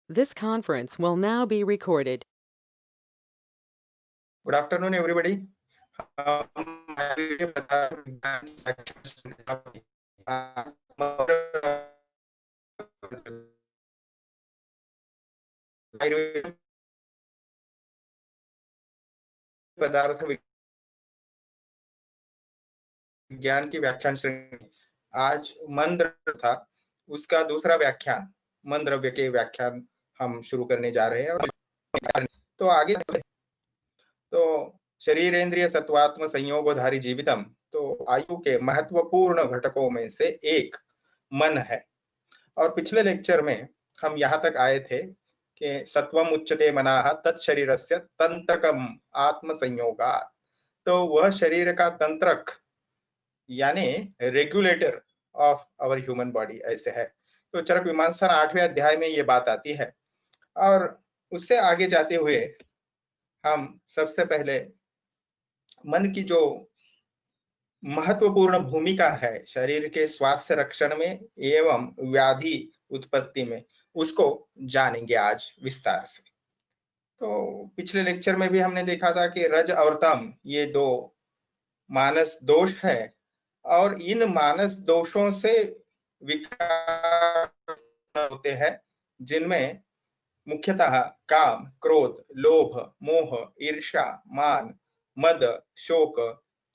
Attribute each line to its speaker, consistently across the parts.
Speaker 1: This conference will now be recorded.
Speaker 2: Good afternoon, everybody. पदार्थ विज्ञान की व्याख्यान श्रेणी आज मन द्रव्य था, उसका दूसरा व्याख्यान मन द्रव्य के व्याख्यान हम शुरू करने जा रहे हैं। और तो आगे तो शरीरेंद्रिय सत्वात्म संयोगोधारी जीवितम, तो आयु के महत्वपूर्ण घटकों में से एक मन है। और पिछले लेक्चर में हम यहाँ तक आए थे कि सत्वम उच्यते मनाः तत्शरीरस्य तंत्रकम आत्म संयोगा, तो वह शरीर का तंत्रक यानी regulator of our human body ऐसे है। तो चरक मीमांसा 8वें अध्याय में ये बात आती है। और उससे आगे जाते हुए हम सबसे पहले मन की जो महत्वपूर्ण भूमिका है शरीर के स्वास्थ्य रक्षण में एवं व्याधि उत्पत्ति में, उसको जानेंगे आज विस्तार से। तो पिछले लेक्चर में भी हमने देखा था कि रज और तम ये दो मानस दोष है, और इन मानस दोषों से विकार होते हैं, जिनमें मुख्यतः काम, क्रोध, लोभ, मोह, ईर्ष्या, मान, मद, शोक,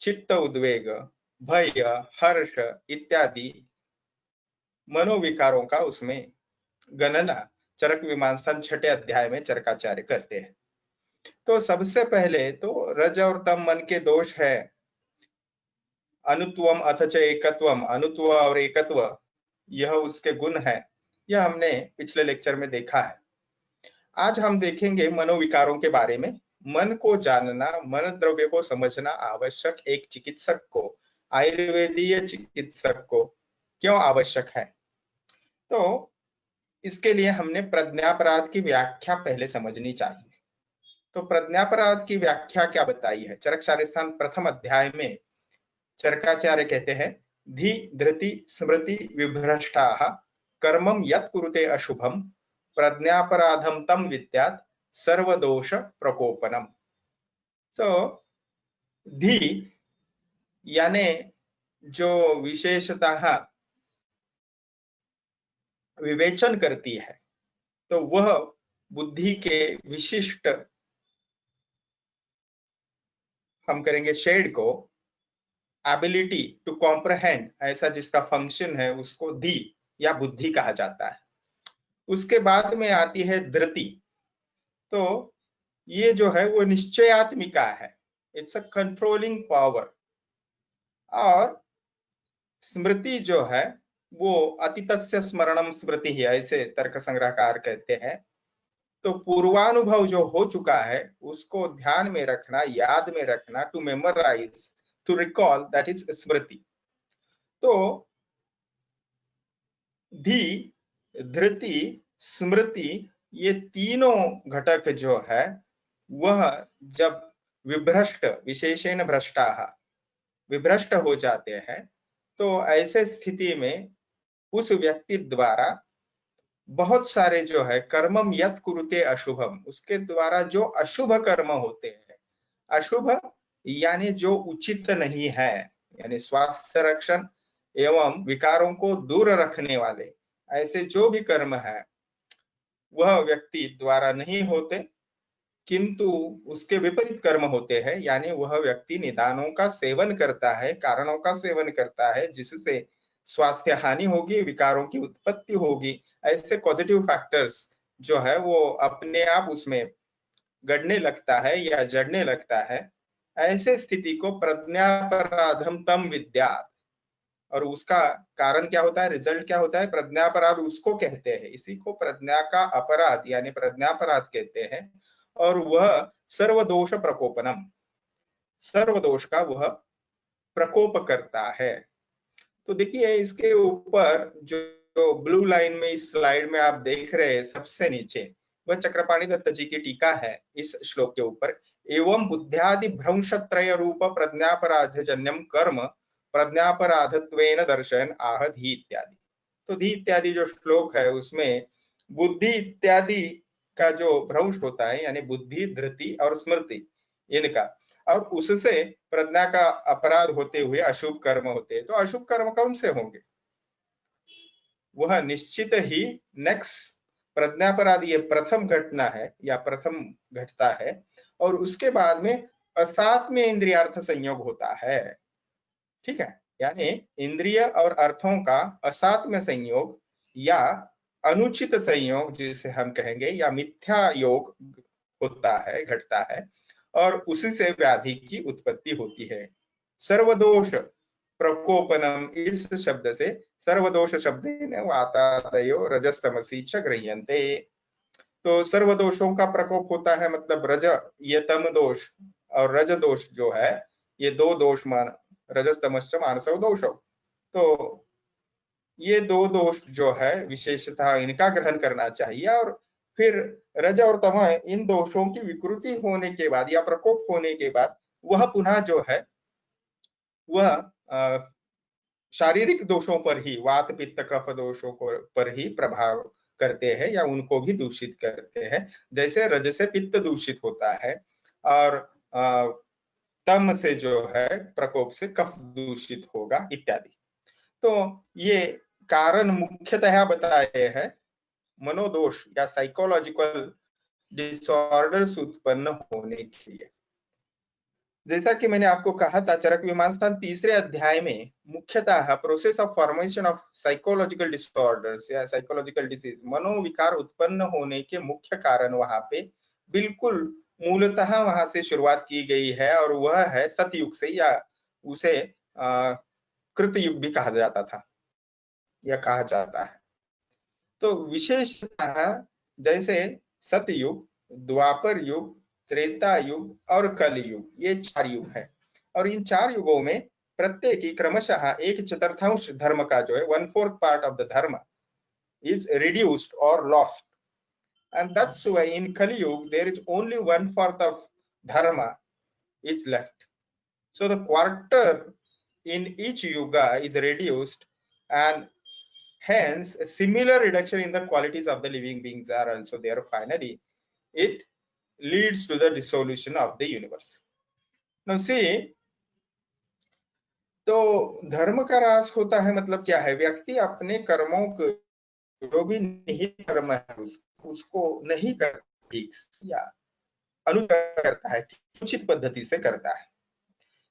Speaker 2: चित्त उद्वेग, भय, हर्ष इत्यादि मनोविकारों का उसमें गणना चरक मीमांसा 6 अध्याय में चरकाचार्य करते हैं। तो सबसे पहले तो रज और तम मन के दोष है अनुत्वम अथ च एकत्वम, अनुत्व और एकत्व यह उसके गुण है। यह हमने पिछले लेक्चर में देखा है। आज हम देखेंगे मनोविकारों के बारे में। मन को जानना, मन द्रव्य को समझना आवश्यक एक चिकित्सक को, आयुर्वेदीय चिकित्सक को क्यों आवश्यक है? तो इसके लिए हमने प्रज्ञापराध की व्याख्या पहले समझनी चाहिए। तो प्रज्ञापराध की व्याख्या क्या बताई है? चरक शास्त्रार्थ प्रथम अध्याय में चरकाचार्य कहते हैं, धी धृति स्मृति विभ्रष्टाः कर्मं यत् कुरुते अशुभम प्रज्ञापराधम तम विद्यात् सर्वदोष प्रकोपनम। सो धी यानी जो विशेषतः विवेचन करती है, तो वह बुद्धि के विशिष्ट हम करेंगे शेड को, एबिलिटी टू कॉम्प्रहेंड ऐसा जिसका फंक्शन है, उसको धी या बुद्धि कहा जाता है। उसके बाद में आती है धृति। तो ये जो है वो निश्चयात्मिका है, इट्स अ कंट्रोलिंग पावर। और स्मृति जो है वो अतीतस्य स्मरणम स्मृति ही, ऐसे तर्क संग्रहकार कहते हैं। तो पूर्वानुभव जो हो चुका है उसको ध्यान में रखना, याद में रखना, to memorise, to recall, that is स्मृति। तो धी, धृति, स्मृति ये तीनों घटक जो है वह जब विभ्रष्ट, विशेषेण भ्रष्टाः, विभ्रष्ट हो जाते हैं, तो ऐसे स्थिति में उस व्यक्ति द्वारा बहुत सारे जो है कर्मम यत् कुरुते अशुभम, उसके द्वारा जो अशुभ कर्म होते हैं, अशुभ यानी जो उचित नहीं है, यानी स्वास्थ्य रक्षण एवं विकारों को दूर रखने वाले ऐसे जो भी कर्म है वह व्यक्ति द्वारा नहीं होते, किंतु उसके विपरीत कर्म होते हैं, यानी वह व्यक्ति निदानों का सेवन करता है, कारणों का सेवन करता है, जिससे स्वास्थ्य हानि होगी, विकारों की उत्पत्ति होगी। ऐसे पॉजिटिव फैक्टर्स जो है वो अपने आप उसमें गड़ने लगता है या जड़ने लगता है। ऐसे स्थिति को प्रज्ञापराधम तम विद्यात्, और उसका कारण क्या होता है, रिजल्ट क्या होता है? प्रज्ञापराध उसको कहते हैं, इसी को प्रज्ञा का अपराध यानी प्रज्ञापराध कहते हैं। और वह सर्वदोष प्रकोपनम, सर्वदोष का वह प्रकोप करता है। तो देखिए इसके ऊपर जो ब्लू लाइन में इस स्लाइड में आप देख रहे हैं सबसे नीचे, वह चक्रपाणि दत्त जी की टीका है इस श्लोक के ऊपर। एवं बुद्ध्यादि भ्रंशत्रय रूप प्रज्ञापराध जन्यम कर्म प्रज्ञापराधत्वेन दर्शयन् आह धी इत्यादि। तो धी इत्यादि जो श्लोक है उसमें बुद्धि इत्यादि का जो भ्रंश होता है, यानी बुद्धि, धृति और स्मृति इनका, और उससे प्रज्ञा का अपराध होते हुए अशुभ कर्म होते हैं। तो अशुभ कर्म कौन से होंगे? वह निश्चित ही नेक्स्ट प्रज्ञापराध ये प्रथम घटना है या प्रथम घटता है, और उसके बाद में असात्म्य इंद्रियार्थ संयोग होता है। ठीक है, यानी इंद्रिय और अर्थों का असात्म्य संयोग या अनुचित संयोग जिसे हम कहेंगे, या मिथ्या योग होता है, घटता है, और उसी से व्याधि की उत्पत्ति होती है। सर्वदोष प्रकोपनम, इस शब्द से सर्वदोष शब्देन वातादयो रजस्तमसी च गृह्यन्ते। तो सर्वदोषों का प्रकोप होता है, मतलब रज, ये तम दोष और रज दोष जो है, ये दो दोष मान, रजस्तमश्च मानसो दोषो, तो ये दो दोष जो है विशेषता इनका ग्रहण करना चाहिए। और फिर रज और तम, इन दोषों की विकृति होने के बाद या प्रकोप होने के बाद वह पुनः जो है वह शारीरिक दोषों पर ही, वात पित्त कफ दोषों पर ही प्रभाव करते हैं या उनको भी दूषित करते हैं। जैसे रज से पित्त दूषित होता है, और तम से जो है प्रकोप से कफ दूषित होगा इत्यादि। तो ये कारण मुख्यतः बताए हैं मनोदोष या साइकोलॉजिकल डिसऑर्डर्स उत्पन्न होने के लिए। जैसा कि मैंने आपको कहा था, चरक विमान स्थान तीसरे अध्याय में मुख्यतः process of formation of psychological disorders या साइकोलॉजिकल डिसीज, मनोविकार उत्पन्न होने के मुख्य कारण वहां पे बिल्कुल मूलतः वहां से शुरुआत की गई है, और वह है सतयुग से, या उसे कृतयुग भी कहा जाता था या कहा जाता है। तो विशेषतः जैसे सतयुग, द्वापर युग, त्रेता युग और कलयुग, ये 4 युग है, और इन 4 युगों में प्रत्येक ही क्रमशः 1/4 धर्म का जो है 1/4 पार्ट ऑफ द धर्म is reduced or lost, and that's why in Kali Yuga there is only 1/4 of dharma is left. So the quarter in each yuga is reduced, and hence a similar reduction in the qualities of the living beings are also there. Finally it leads to the dissolution of the universe. Now see, तो धर्म का ह्रास होता है मतलब क्या है? व्यक्ति अपने कर्मों को, जो भी निहित कर्म है उसको नहीं कर ठीक या अनुचित करता है, उचित पद्धति से करता है।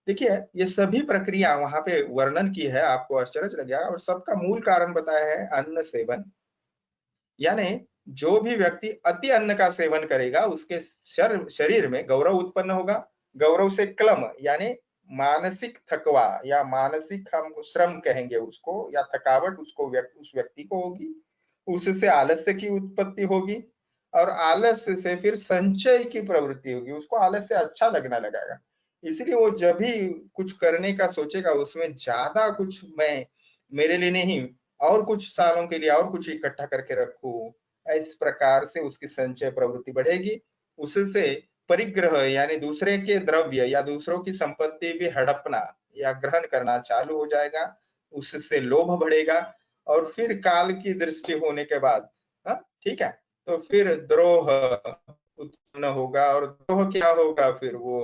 Speaker 2: देखिए, ये सभी प्रक्रिया वहां पे वर्णन की है, आपको आश्चर्य लगेगा, और सबका मूल कारण बताया है अन्न सेवन। यानी जो भी व्यक्ति अति अन्न का सेवन करेगा उसके शरीर में गौरव उत्पन्न होगा। गौरव से क्लम यानी मानसिक थकवा या मानसिक हम श्रम कहेंगे उसको, या थकावट उसको उस व्यक्ति को होगी। उससे आलस्य की उत्पत्ति होगी, और आलस्य से फिर संचय की प्रवृत्ति होगी, उसको आलस्य अच्छा लगना लगेगा। इसलिए वो जब भी कुछ करने का सोचेगा उसमें ज्यादा कुछ, मैं मेरे लिए नहीं और कुछ सालों के लिए और कुछ इकट्ठा करके रखूं, इस प्रकार से उसकी संचय प्रवृत्ति बढ़ेगी। उससे परिग्रह यानी दूसरे के द्रव्य या दूसरों की संपत्ति भी हड़पना या ग्रहण करना चालू हो जाएगा। उससे लोभ बढ़ेगा, और फिर काल की दृष्टि होने के बाद, ठीक है, तो फिर द्रोह उत्पन्न होगा। और द्रोह क्या होगा? फिर वो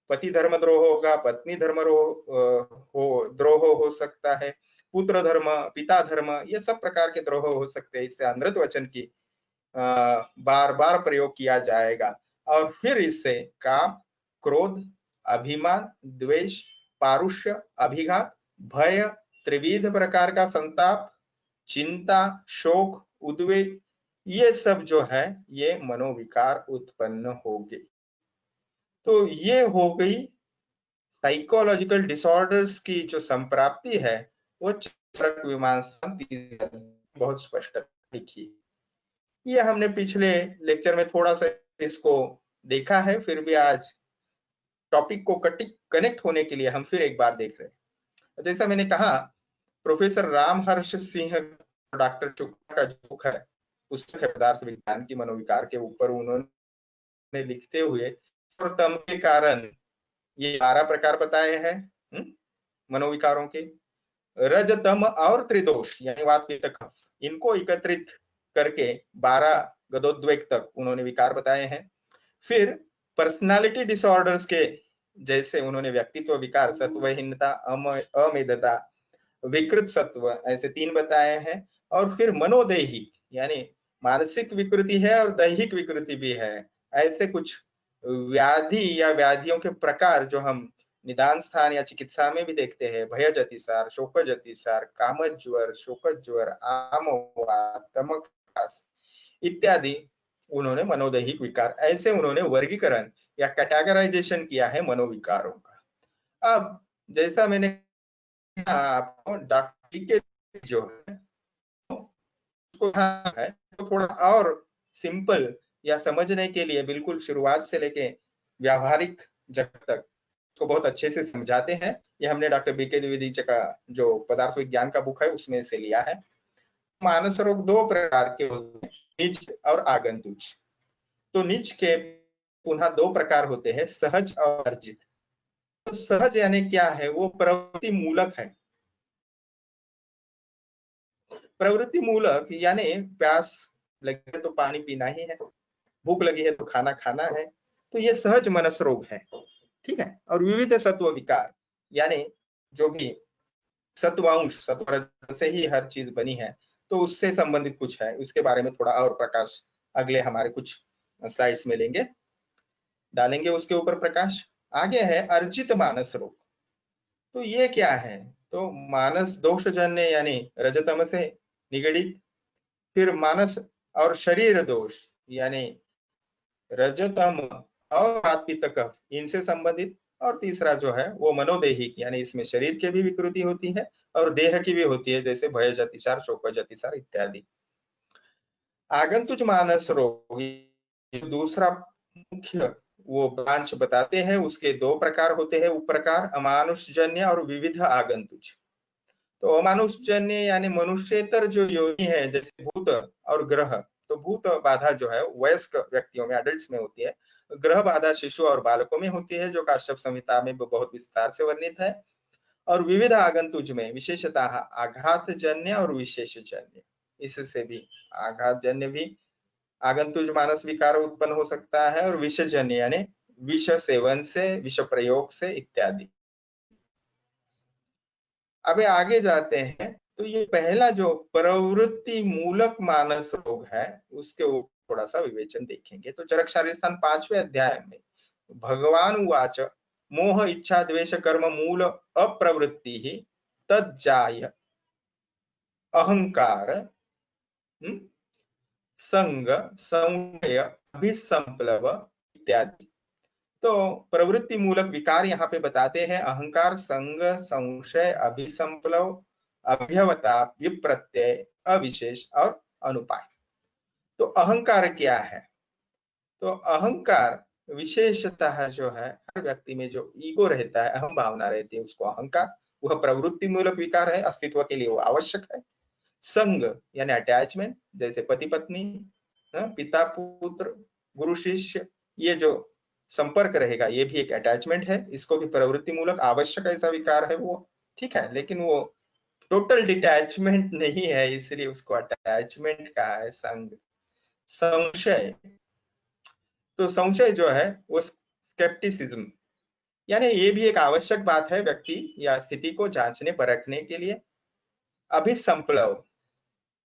Speaker 2: पति धर्म द्रोह होगा, पत्नी धर्म द्रोह हो सकता है, पुत्र धर्म, पिता धर्म, ये सब प्रकार के द्रोह हो सकते हैं। इससे अनृत वचन की बार बार प्रयोग किया जाएगा, और फिर इससे काम, क्रोध, अभिमान, द्वेष, पारुष्य, अभिघात, भय, त्रिविध प्रकार का संताप, चिंता, शोक, उद्वेग, ये सब जो है ये मनोविकार उत्पन्न होंगे। तो ये हो गई साइकोलॉजिकल डिसऑर्डर्स की जो संप्राप्ति है, वो चरक मीमांसा बहुत स्पष्ट लिखी। ये हमने पिछले लेक्चर में थोड़ा सा इसको देखा है, फिर भी आज टॉपिक को कनेक्ट होने के लिए हम फिर एक बार देख रहे हैं। जैसा मैंने कहा, प्रोफेसर रामहर्ष सिंह, डॉक्टर शुक्ला का जो बुक है, पुस्तक है पदार्थ विज्ञान की मनोविकार के ऊपर, उन्होंने लिखते हुए और तम के कारण ये 12 प्रकार बताए हैं मनोविकारों के। रज, तम और त्रिदोष यानी वात, पित्त, कफ, इनको एकत्रित करके 12 गदोद्वेग तक उन्होंने विकार बताए हैं। फिर पर्सनालिटी डिसऑर्डर्स के जैसे उन्होंने व्यक्तित्व विकार, सत्वहीनता, अमेधता, विकृत सत्व, ऐसे 3 बताए हैं। और फिर मनोदैहिक यानी मानसिक विकृति है और दैहिक विकृति भी है, ऐसे कुछ व्याधि या व्याधियों के प्रकार जो हम निदान स्थान या चिकित्सा में भी देखते हैं, भयज अतिसार, शोकज अतिसार, कामज ज्वर, शोकज ज्वर, आमोवात, तमकास इत्यादि उन्होंने मनोदैहिक विकार, ऐसे उन्होंने वर्गीकरण या कैटेगराइजेशन किया है मनोविकारों का। अब जैसा मैंने कहा आपको, डॉक्टर के जो है उसको है तो थोड़ा और सिंपल या समझने के लिए बिल्कुल शुरुआत से लेके व्यावहारिक जगत तक उसको बहुत अच्छे से समझाते हैं। ये हमने डॉक्टर बीके द्विवेदी का जो पदार्थ विज्ञान का बुक है उसमें से लिया है। मानस रोग 2 प्रकार के होते हैं, निज और आगंतुक। तो निज के पुनः 2 प्रकार होते हैं, सहज और अर्जित। तो सहज यानी क्या है, वो प्रवृत्ति मूलक है। प्रवृत्ति मूलक यानी प्यास लगे तो पानी पीना ही है, भूख लगी है तो खाना खाना है, तो ये सहज मनस रोग है, ठीक है। और विविध सत्व विकार यानी जो भी सत्वांश, सत्व से ही हर चीज बनी है, तो उससे संबंधित कुछ है, उसके बारे में थोड़ा और प्रकाश अगले हमारे कुछ स्लाइड्स में लेंगे, डालेंगे उसके ऊपर प्रकाश। आगे है अर्जित मानस रोग। तो ये क्या है, तो मानस दोषजन्य यानी रजतम से निगडित, फिर मानस और शरीर दोष यानी रजतम और पित्त कफ इनसे संबंधित, और तीसरा जो है वो मनोदैहिक यानी इसमें शरीर की भी विकृति होती है और देह की भी होती है, जैसे भयज अतिसार, शोकज अतिसार इत्यादि। आगंतुक मानस रोग दूसरा मुख्य वो ब्रांच बताते हैं, उसके 2 प्रकार होते हैं उप प्रकार, अमानुषजन्य और विविध आगंतुक। तो अमानुषजन्य यानी मनुष्येतर जो योनि है, जैसे भूत और ग्रह, तो भूत बाधा जो है वयस्क व्यक्तियों में, एडल्ट्स में होती है, ग्रह बाधा शिशु और बालकों में होती है, जो काश्यप संहिता में बहुत विस्तार से वर्णित है। और विविध आगंतुज में विशेषतः आघातजन्य और विशेषजन्य, इससे भी आघातजन्य भी आगंतुज मानस विकार उत्पन्न हो सकता है, और विषजन्य यानी विष सेवन से, विष प्रयोग से इत्यादि। अब आगे जाते हैं, तो ये पहला जो प्रवृत्ति मूलक मानस रोग है उसके ऊपर थोड़ा सा विवेचन देखेंगे। तो चरक शारीर स्थान 5वें अध्याय में भगवान उवाच मोह इच्छा द्वेष कर्म मूल अप्रवृत्ति ही तज्जाय अहंकार संग संशय अभिसंप्लव इत्यादि। तो प्रवृत्ति मूलक विकार यहाँ पे बताते हैं अहंकार, संग, संशय, अभिसंप्लव, अभ्यवता, विप्रत्यय, अविशेष और अनुपाय। तो अहंकार क्या है, तो अहंकार विशेषतः जो है हर व्यक्ति में जो ईगो रहता है, अहम भावना रहती है, उसको अहंकार, वह प्रवृत्ति मूलक विकार है, अस्तित्व के लिए वो आवश्यक है। संग यानी अटैचमेंट, जैसे पति पत्नी, पिता पुत्र, गुरु शिष्य, ये जो संपर्क रहेगा ये भी एक अटैचमेंट है, इसको भी प्रवृत्ति मूलक आवश्यक ऐसा विकार है वो, ठीक है। लेकिन वो टोटल डिटैचमेंट नहीं है, इसलिए उसको अटैचमेंट कहा है संग। संशय, तो संशय जो है वो स्केप्टिसिज्म, यानी ये भी एक आवश्यक बात है व्यक्ति या स्थिति को जांचने परखने के लिए। अभिसंप्लव,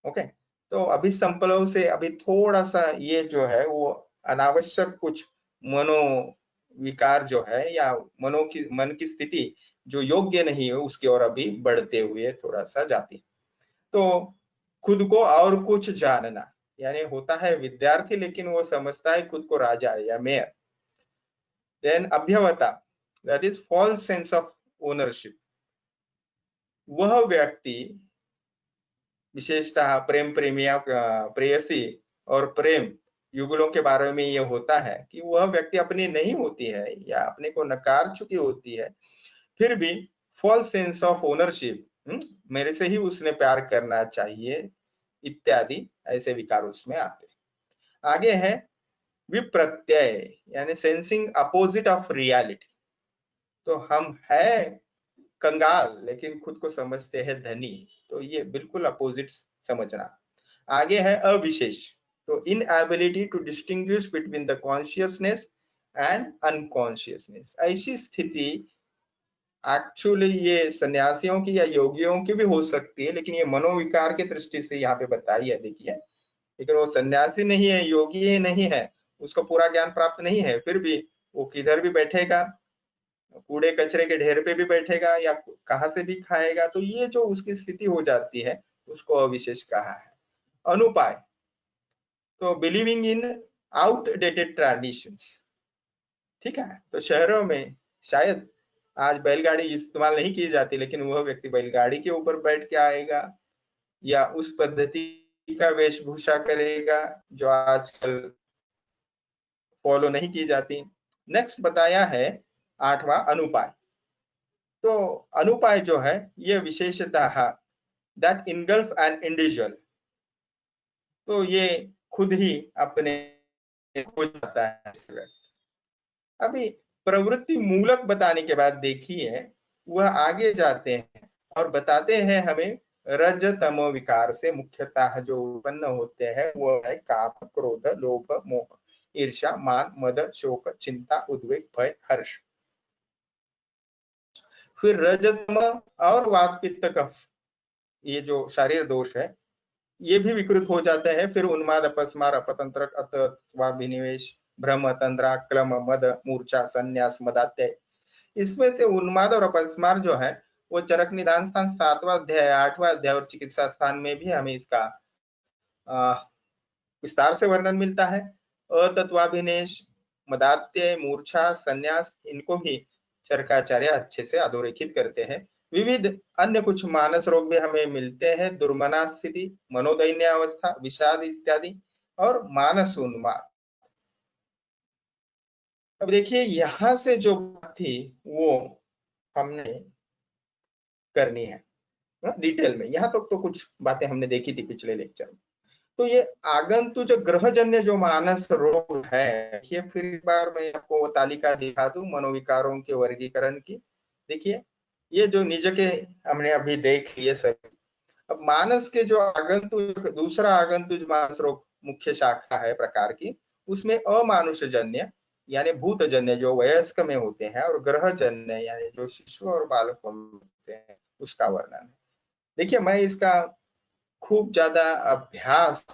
Speaker 2: ओके, तो अभिसंप्लव से अभी थोड़ा सा ये जो है वो अनावश्यक कुछ मनो विकार जो है या मन की स्थिति जो योग्य नहीं है उसकी ओर अभी बढ़ते हुए थोड़ा सा जाती। तो खुद को और कुछ जानना, यानी होता है विद्यार्थी लेकिन वो समझता है खुद को राजा या मेयर। देन अभ्यवता, that is false sense of ownership, वह व्यक्ति विशेषतः प्रेम प्रेमिया प्रेयसी और प्रेम युगलों के बारे में ये होता है कि वह व्यक्ति अपनी नहीं होती है या अपने को नकार चुकी होती है, फिर भी फॉल्स सेंस ऑफ ओनरशिप, मेरे से ही उसने प्यार करना चाहिए इत्यादि, ऐसे विकार उसमें आते। आगे है विप्रत्यय यानी सेंसिंग अपोजिट ऑफ रियलिटी, तो हम है कंगाल लेकिन खुद को समझते हैं धनी, तो ये बिल्कुल अपोजिट समझना। आगे है अविशेष, तो inability to distinguish between the consciousness and unconsciousness. ऐसी स्थिति एक्चुअली ये सन्यासियों की या योगियों की भी हो सकती है, लेकिन ये मनोविकार की दृष्टि से यहाँ पे बताई है। देखिए, लेकिन वो सन्यासी नहीं है, योगी ही नहीं है, उसको पूरा ज्ञान प्राप्त नहीं है, फिर भी वो किधर भी बैठेगा, कूड़े कचरे के ढेर पे भी बैठेगा या कहाँ से भी खाएगा, तो ये जो उसकी स्थिति हो जाती है उसको अविशेष कहा है। अनुपाय, तो बिलीविंग इन आउटडेटेड ट्रेडिशंस, ठीक है। तो शहरों में शायद आज बैलगाड़ी इस्तेमाल नहीं की जाती, लेकिन वह व्यक्ति बैलगाड़ी के ऊपर बैठ के आएगा या उस पद्धति का वेशभूषा करेगा जो आजकल फॉलो नहीं की जाती। नेक्स्ट बताया है 8वां अनुपाय। तो अनुपाय जो है ये विशेषतः दैट इनगल्फ एन इंडिविजुअल, तो ये खुद ही अपने हो जाता है। अभी प्रवृत्ति मूलक बताने के बाद देखिए वह आगे जाते हैं और बताते हैं हमें रज तमो विकार से मुख्यतः जो उत्पन्न होते हैं वो है काम, क्रोध, लोभ, मोह, ईर्ष्या, मान, मद, शोक, चिंता, उद्वेग, भय, हर्ष। फिर रजतम और वात, पित्त, कफ, ये जो शारीर दोष है ये भी विकृत हो जाते हैं। फिर उन्माद, अपस्मार, अपतंत्र, अतत्वाभिनिवेश, भ्रम, तंद्रा, क्लम, मद, मूर्छा, संन्यास, मदात्य। इसमें से उन्माद और अपस्मार जो है वो चरक निदान स्थान 7वां अध्याय, 8वां अध्याय और चिकित्सा स्थान में भी हमें इसका विस्तार से वर्णन मिलता है। अतत्वाभिनिवेश, मदात्य, मूर्छा, संन्यास, इनको भी चरकाचार्य अच्छे से अधोरेखित करते हैं। विविध अन्य कुछ मानस रोग भी हमें मिलते हैं, दुर्मना स्थिति, मनोदैन्य अवस्था, विषाद इत्यादि और मानस उन्माद। अब देखिए यहां से जो बात थी वो हमने करनी है डिटेल में। यहाँ तक तो कुछ बातें हमने देखी थी पिछले लेक्चर में। तो ये आगंतुक ग्रहजन्य जो मानस रोग है, ये फिर एक बार मैं आपको वो तालिका दिखा दूं मनोविकारों के वर्गीकरण की। देखिए ये जो निज के हमने अभी देख लिए सभी। अब मानस के जो आगंतुक, दूसरा आगंतुक मानस रोग मुख्य शाखा है प्रकार की, उसमें अमानुषजन्य यानी भूतजन्य जो वयस्क में होते हैं और ग्रहजन्य यानी जो शिशु और बालकों में होते हैं उसका वर्णन है। देखिए मैं इसका खूब ज्यादा अभ्यास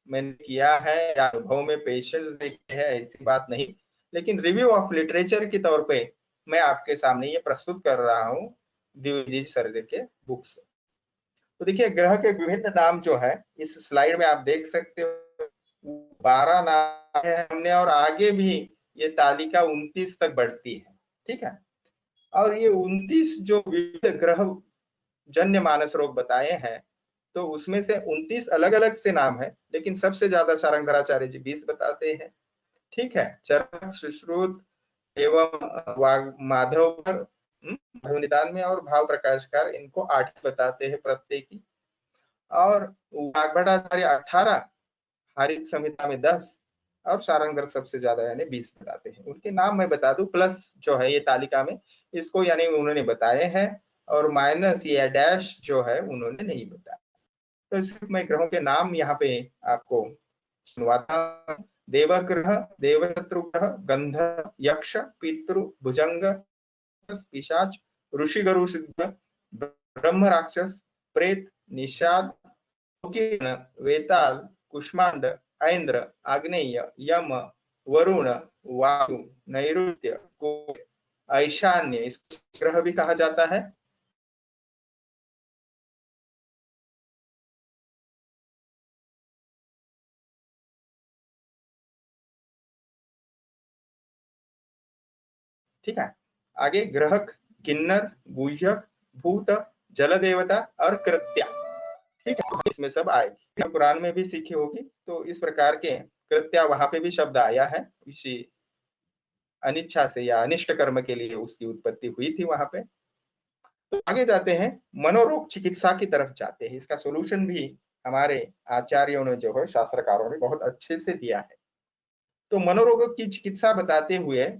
Speaker 2: मैंने किया है या अनुभव में पेशेंस देखे है ऐसी बात नहीं, लेकिन रिव्यू ऑफ लिटरेचर के तौर पे मैं आपके सामने ये प्रस्तुत कर रहा हूँ द्विवेदी सर के बुक से। तो देखिए ग्रह के विभिन्न नाम जो है इस स्लाइड में आप देख सकते हो, 12 नाम है हमने और आगे भी ये तालिका 29 तक बढ़ती है, ठीक है। और ये 29 जो विविध ग्रह जन्य मानस रोग बताए हैं तो उसमें से 29 अलग अलग से नाम है, लेकिन सबसे ज्यादा सारंगधराचार्य जी 20 बताते हैं, ठीक है। चरक, सुश्रुत एवं माधव निदान में और भाव प्रकाशकार इनको 8 बताते हैं प्रत्येक की। और वाग्भटाचार्य 18, हारित संहिता में 10 और सारंगधर सबसे ज्यादा यानी 20 बताते हैं। उनके नाम मैं बता दूं, प्लस जो है ये तालिका में इसको यानी उन्होंने बताए हैं और माइनस या डैश जो है उन्होंने नहीं बताया। तो सिर्फ मैं ग्रहों के नाम यहाँ पे आपको सुनवाता। देवग्रह, देवशत्रुग्रह, गंधर्व, यक्ष, पितृ, भुजंग, पिशाच, ऋषिगरु सिद्ध, ब्रह्म राक्षस, प्रेत, निषाद, वेताल, कुष्मांड, ऐन्द्र, आग्नेय, यम, वरुण, वायु, नैऋत्य, ईशान्य, इसको ग्रह भी कहा जाता है। ठीक है। आगे ग्रहक, किन्नर, गुह्यक, भूत, जल देवता और कृत्या, ठीक है। इसमें सब आएगी, पुराण में भी सीखी होगी। तो इस प्रकार के कृत्या वहां पे भी शब्द आया है, इसी अनिच्छा से या अनिष्ट कर्म के लिए उसकी उत्पत्ति हुई थी वहां पे। तो आगे जाते हैं, मनोरोग चिकित्सा की तरफ जाते हैं। इसका सोल्यूशन भी हमारे आचार्यों ने जो है शास्त्रकारों ने बहुत अच्छे से दिया है। तो मनोरोगों की चिकित्सा बताते हुए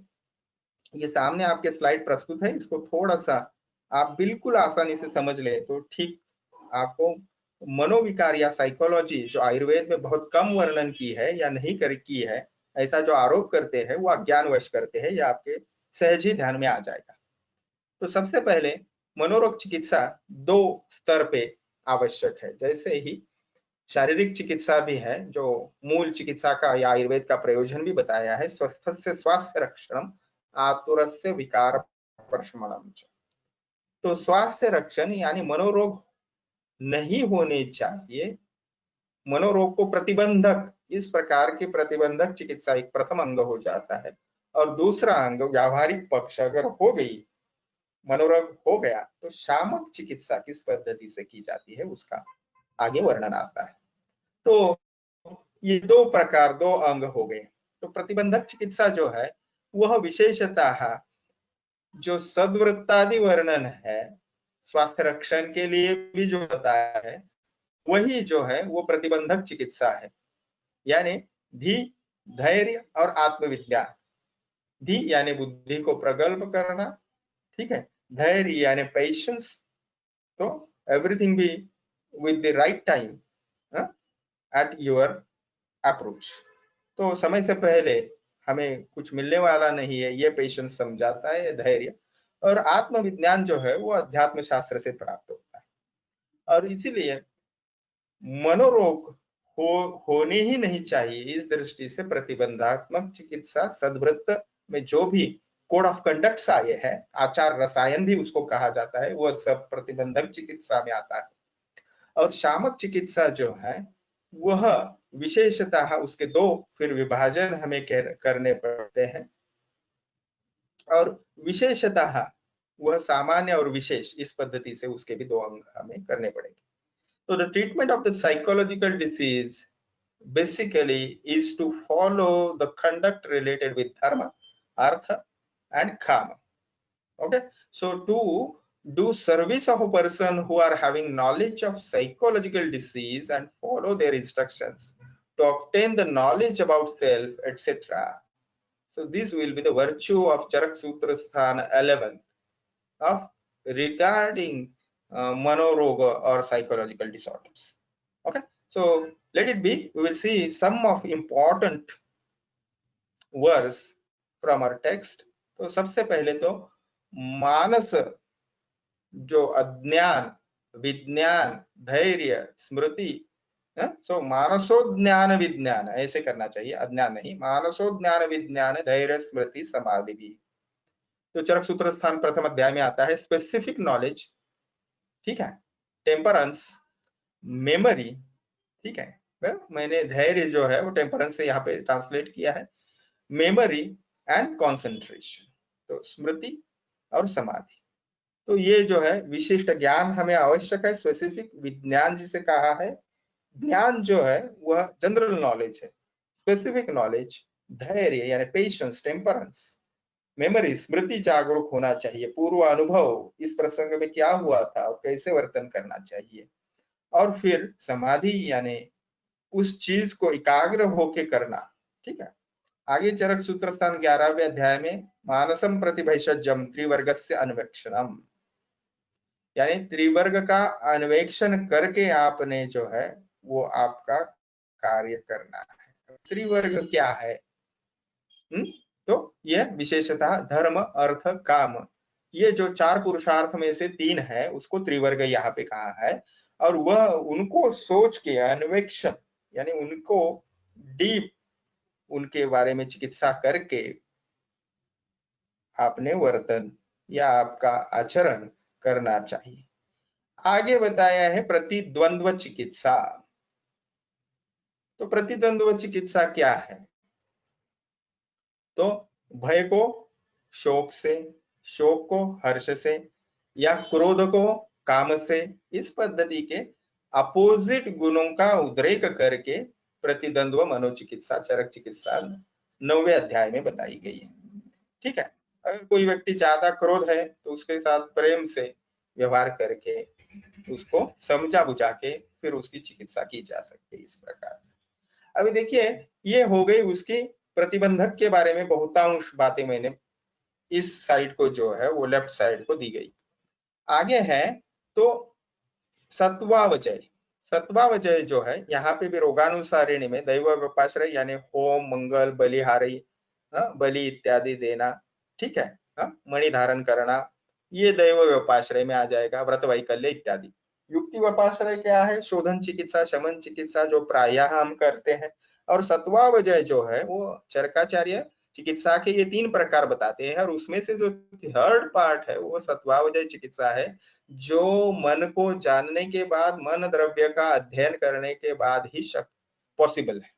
Speaker 2: ये सामने आपके स्लाइड प्रस्तुत है, इसको थोड़ा सा आप बिल्कुल आसानी से समझ ले तो ठीक आपको मनोविकार या साइकोलॉजी जो आयुर्वेद में बहुत कम वर्णन की है या नहीं कर की है, ऐसा जो आरोप करते हैं वो अज्ञानवश करते हैं, या आपके सहज ही ध्यान में आ जाएगा। तो सबसे पहले मनोरोग चिकित्सा 2 स्तर पे आवश्यक है। जैसे ही शारीरिक चिकित्सा भी है, जो मूल चिकित्सा का या आयुर्वेद का प्रयोजन भी बताया है, स्वस्थस्य स्वास्थ्य रक्षणम आतुरस्य विकार प्रशमनम। तो स्वास्थ्य रक्षण यानी मनोरोग नहीं होने चाहिए, मनोरोग को प्रतिबंधक, इस प्रकार की प्रतिबंधक चिकित्सा एक प्रथम अंग हो जाता है। और दूसरा अंग व्यावहारिक पक्ष अगर हो गई, मनोरोग हो गया, तो शामक चिकित्सा किस पद्धति से की जाती है उसका आगे वर्णन आता है। तो ये 2 प्रकार, 2 अंग हो गए। तो प्रतिबंधक चिकित्सा जो है वह विशेषतः जो सद्वृत्तादि वर्णन है, स्वास्थ्य रक्षण के लिए भी जो बताया है, वही जो है वो प्रतिबंधक चिकित्सा है। यानी धी, धैर्य और आत्मविद्या। धी यानी बुद्धि को प्रगल्भ करना, ठीक है। धैर्य यानी पेशेंस, तो everything be with the right time at your approach. तो समय से पहले हमें कुछ मिलने वाला नहीं है, ये पेशेंस समझाता है, धैर्य। और आत्मविज्ञान जो है वो अध्यात्म शास्त्र से प्राप्त होता है। और इसीलिए मनोरोग होने ही नहीं चाहिए, इस दृष्टि से प्रतिबंधात्मक चिकित्सा सद्वृत्त में जो भी कोड ऑफ कंडक्ट्स आए हैं, आचार रसायन भी उसको कहा जाता है, वो सब प्रतिबंधक चिकित्सा में आता है। और शामक चिकित्सा जो है वह विशेषतः उसके 2 फिर विभाजन हमें करने पड़ते हैं, और विशेषतः वह सामान्य और विशेष, इस पद्धति से उसके भी 2 अंग हमें करने पड़ेंगे। So the treatment of the psychological disease basically is to follow the conduct related with dharma, artha and kama. Okay, so to do service of a person who are having knowledge of psychological disease and follow their instructions to obtain the knowledge about self, etc. So this will be the virtue of Charak Sutra Sthana 11 of regarding manoroga or psychological disorders. Okay, so let it be. We will see some of important words from our text. तो सबसे पहले तो मानस, जो अज्ञान, विज्ञान, धैर्य, स्मृति, सो मानसोज्ञान विज्ञान ऐसे करना चाहिए, अज्ञान नहीं, मानसोज्ञान विज्ञान धैर्य स्मृति समाधि भी। तो चरक सूत्र स्थान प्रथम अध्याय में आता है स्पेसिफिक नॉलेज, ठीक है, टेम्परेंस, मेमोरी, ठीक है। मैंने धैर्य जो है वो टेम्परेंस से यहाँ पे ट्रांसलेट किया है, मेमोरी एंड कंसंट्रेशन, तो स्मृति और समाधि। तो ये जो है विशिष्ट ज्ञान हमें आवश्यक है, स्पेसिफिक विज्ञान जिसे कहा है। ज्ञान जो है वह जनरल नॉलेज है, स्पेसिफिक नॉलेज धैर्य यानी पेशेंस, टेम्परेंस, मेमोरी स्मृति जागरूक होना चाहिए, पूर्व अनुभव, इस प्रसंग में क्या हुआ था और कैसे वर्तन करना चाहिए। और फिर समाधि यानी उस चीज को एकाग्र होके करना, ठीक है। आगे चरक सूत्र स्थान 11वें अध्याय में मानसम प्रतिभैषज्यम त्रिवर्गस्य अन्वेक्षणम, यानी त्रिवर्ग का अन्वेक्षण करके आपने जो है वो आपका कार्य करना है। त्रिवर्ग क्या है? तो यह विशेषतः धर्म, अर्थ, काम, ये जो 4 पुरुषार्थ में से 3 है उसको त्रिवर्ग यहाँ पे कहा है। और वह उनको सोच के अन्वेक्षण यानी उनको डीप, उनके बारे में चिकित्सा करके आपने वर्तन या आपका आचरण करना चाहिए। आगे बताया है प्रतिद्वंद्व चिकित्सा। तो प्रतिद्वंद्व चिकित्सा क्या है? तो भय को शोक से, शोक को हर्ष से, या क्रोध को काम से, इस पद्धति के अपोजिट गुणों का उद्रेक करके प्रतिद्वंद्व मनोचिकित्सा, चरक चिकित्सा 9वें अध्याय में बताई गई है, ठीक है। अगर कोई व्यक्ति ज्यादा क्रोध है तो उसके साथ प्रेम से व्यवहार करके उसको समझा बुझा के फिर उसकी चिकित्सा की जा सकती है, इस प्रकार से। अभी देखिए, ये हो गई उसकी प्रतिबंधक के बारे में बहुतांश बातें मैंने इस साइड को जो है वो लेफ्ट साइड को दी गई। आगे है तो सत्वावचय, सत्वावजय जो है यहाँ पे भी रोगानुसारिणी में दैव व्यपाश्रय यानी होम, मंगल, बलिहारी, बलि इत्यादि देना, ठीक है, मणि धारण करना, ये दैव व्यपाश्रय में आ जाएगा। व्रत वैकल्य इत्यादि। युक्ति व्यपाश्रय क्या है? शोधन चिकित्सा, शमन चिकित्सा जो प्रायः हम करते हैं। और सत्वावजय जो है वो चरकाचार्य चिकित्सा के ये 3 प्रकार बताते हैं, और उसमें से जो थर्ड पार्ट है वो सत्वावजय चिकित्सा है, जो मन को जानने के बाद, मन द्रव्य का अध्ययन करने के बाद ही पॉसिबल है।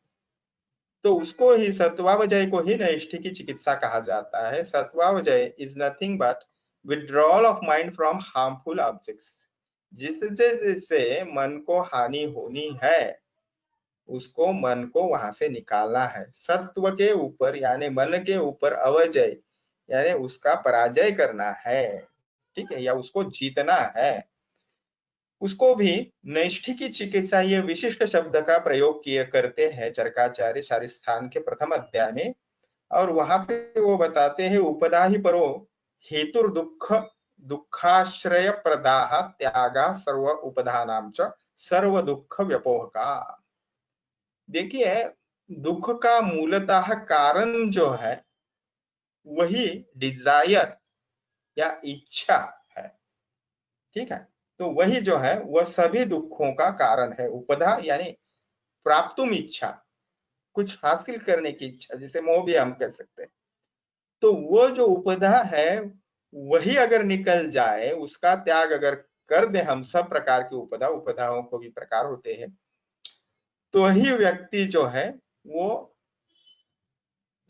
Speaker 2: तो उसको ही, सत्वावजय को ही नैष्ठिकी चिकित्सा कहा जाता है। सत्वावजय is nothing but withdrawal of mind from harmful objects. जिससे मन को हानि होनी है, उसको मन को वहां से निकालना है। सत्व के ऊपर यानी मन के ऊपर अवजय यानी उसका पराजय करना है, ठीक है, या उसको जीतना है। उसको भी नैष्ठिकी चिकित्सा, ये विशिष्ट शब्द का प्रयोग किए करते हैं चरकाचार्य शारीस्थान के प्रथम अध्याय में। और वहां पे वो बताते हैं, उपदा ही परो हेतुर दुख दुखाश्रय प्रदाह त्यागा सर्व उपधानाम च सर्व दुख व्यपोहका। देखिए, दुख का मूलतः कारण जो है वही डिजायर या इच्छा है, ठीक है। तो वही जो है वह सभी दुखों का कारण है। उपधा यानी प्राप्तुम इच्छा, कुछ हासिल करने की इच्छा, जिसे मोह भी हम कह सकते हैं। तो वो जो उपधा है वही अगर निकल जाए, उसका त्याग अगर कर दे हम, सब प्रकार की उपधाओं को भी प्रकार होते हैं, तो ही व्यक्ति जो है वो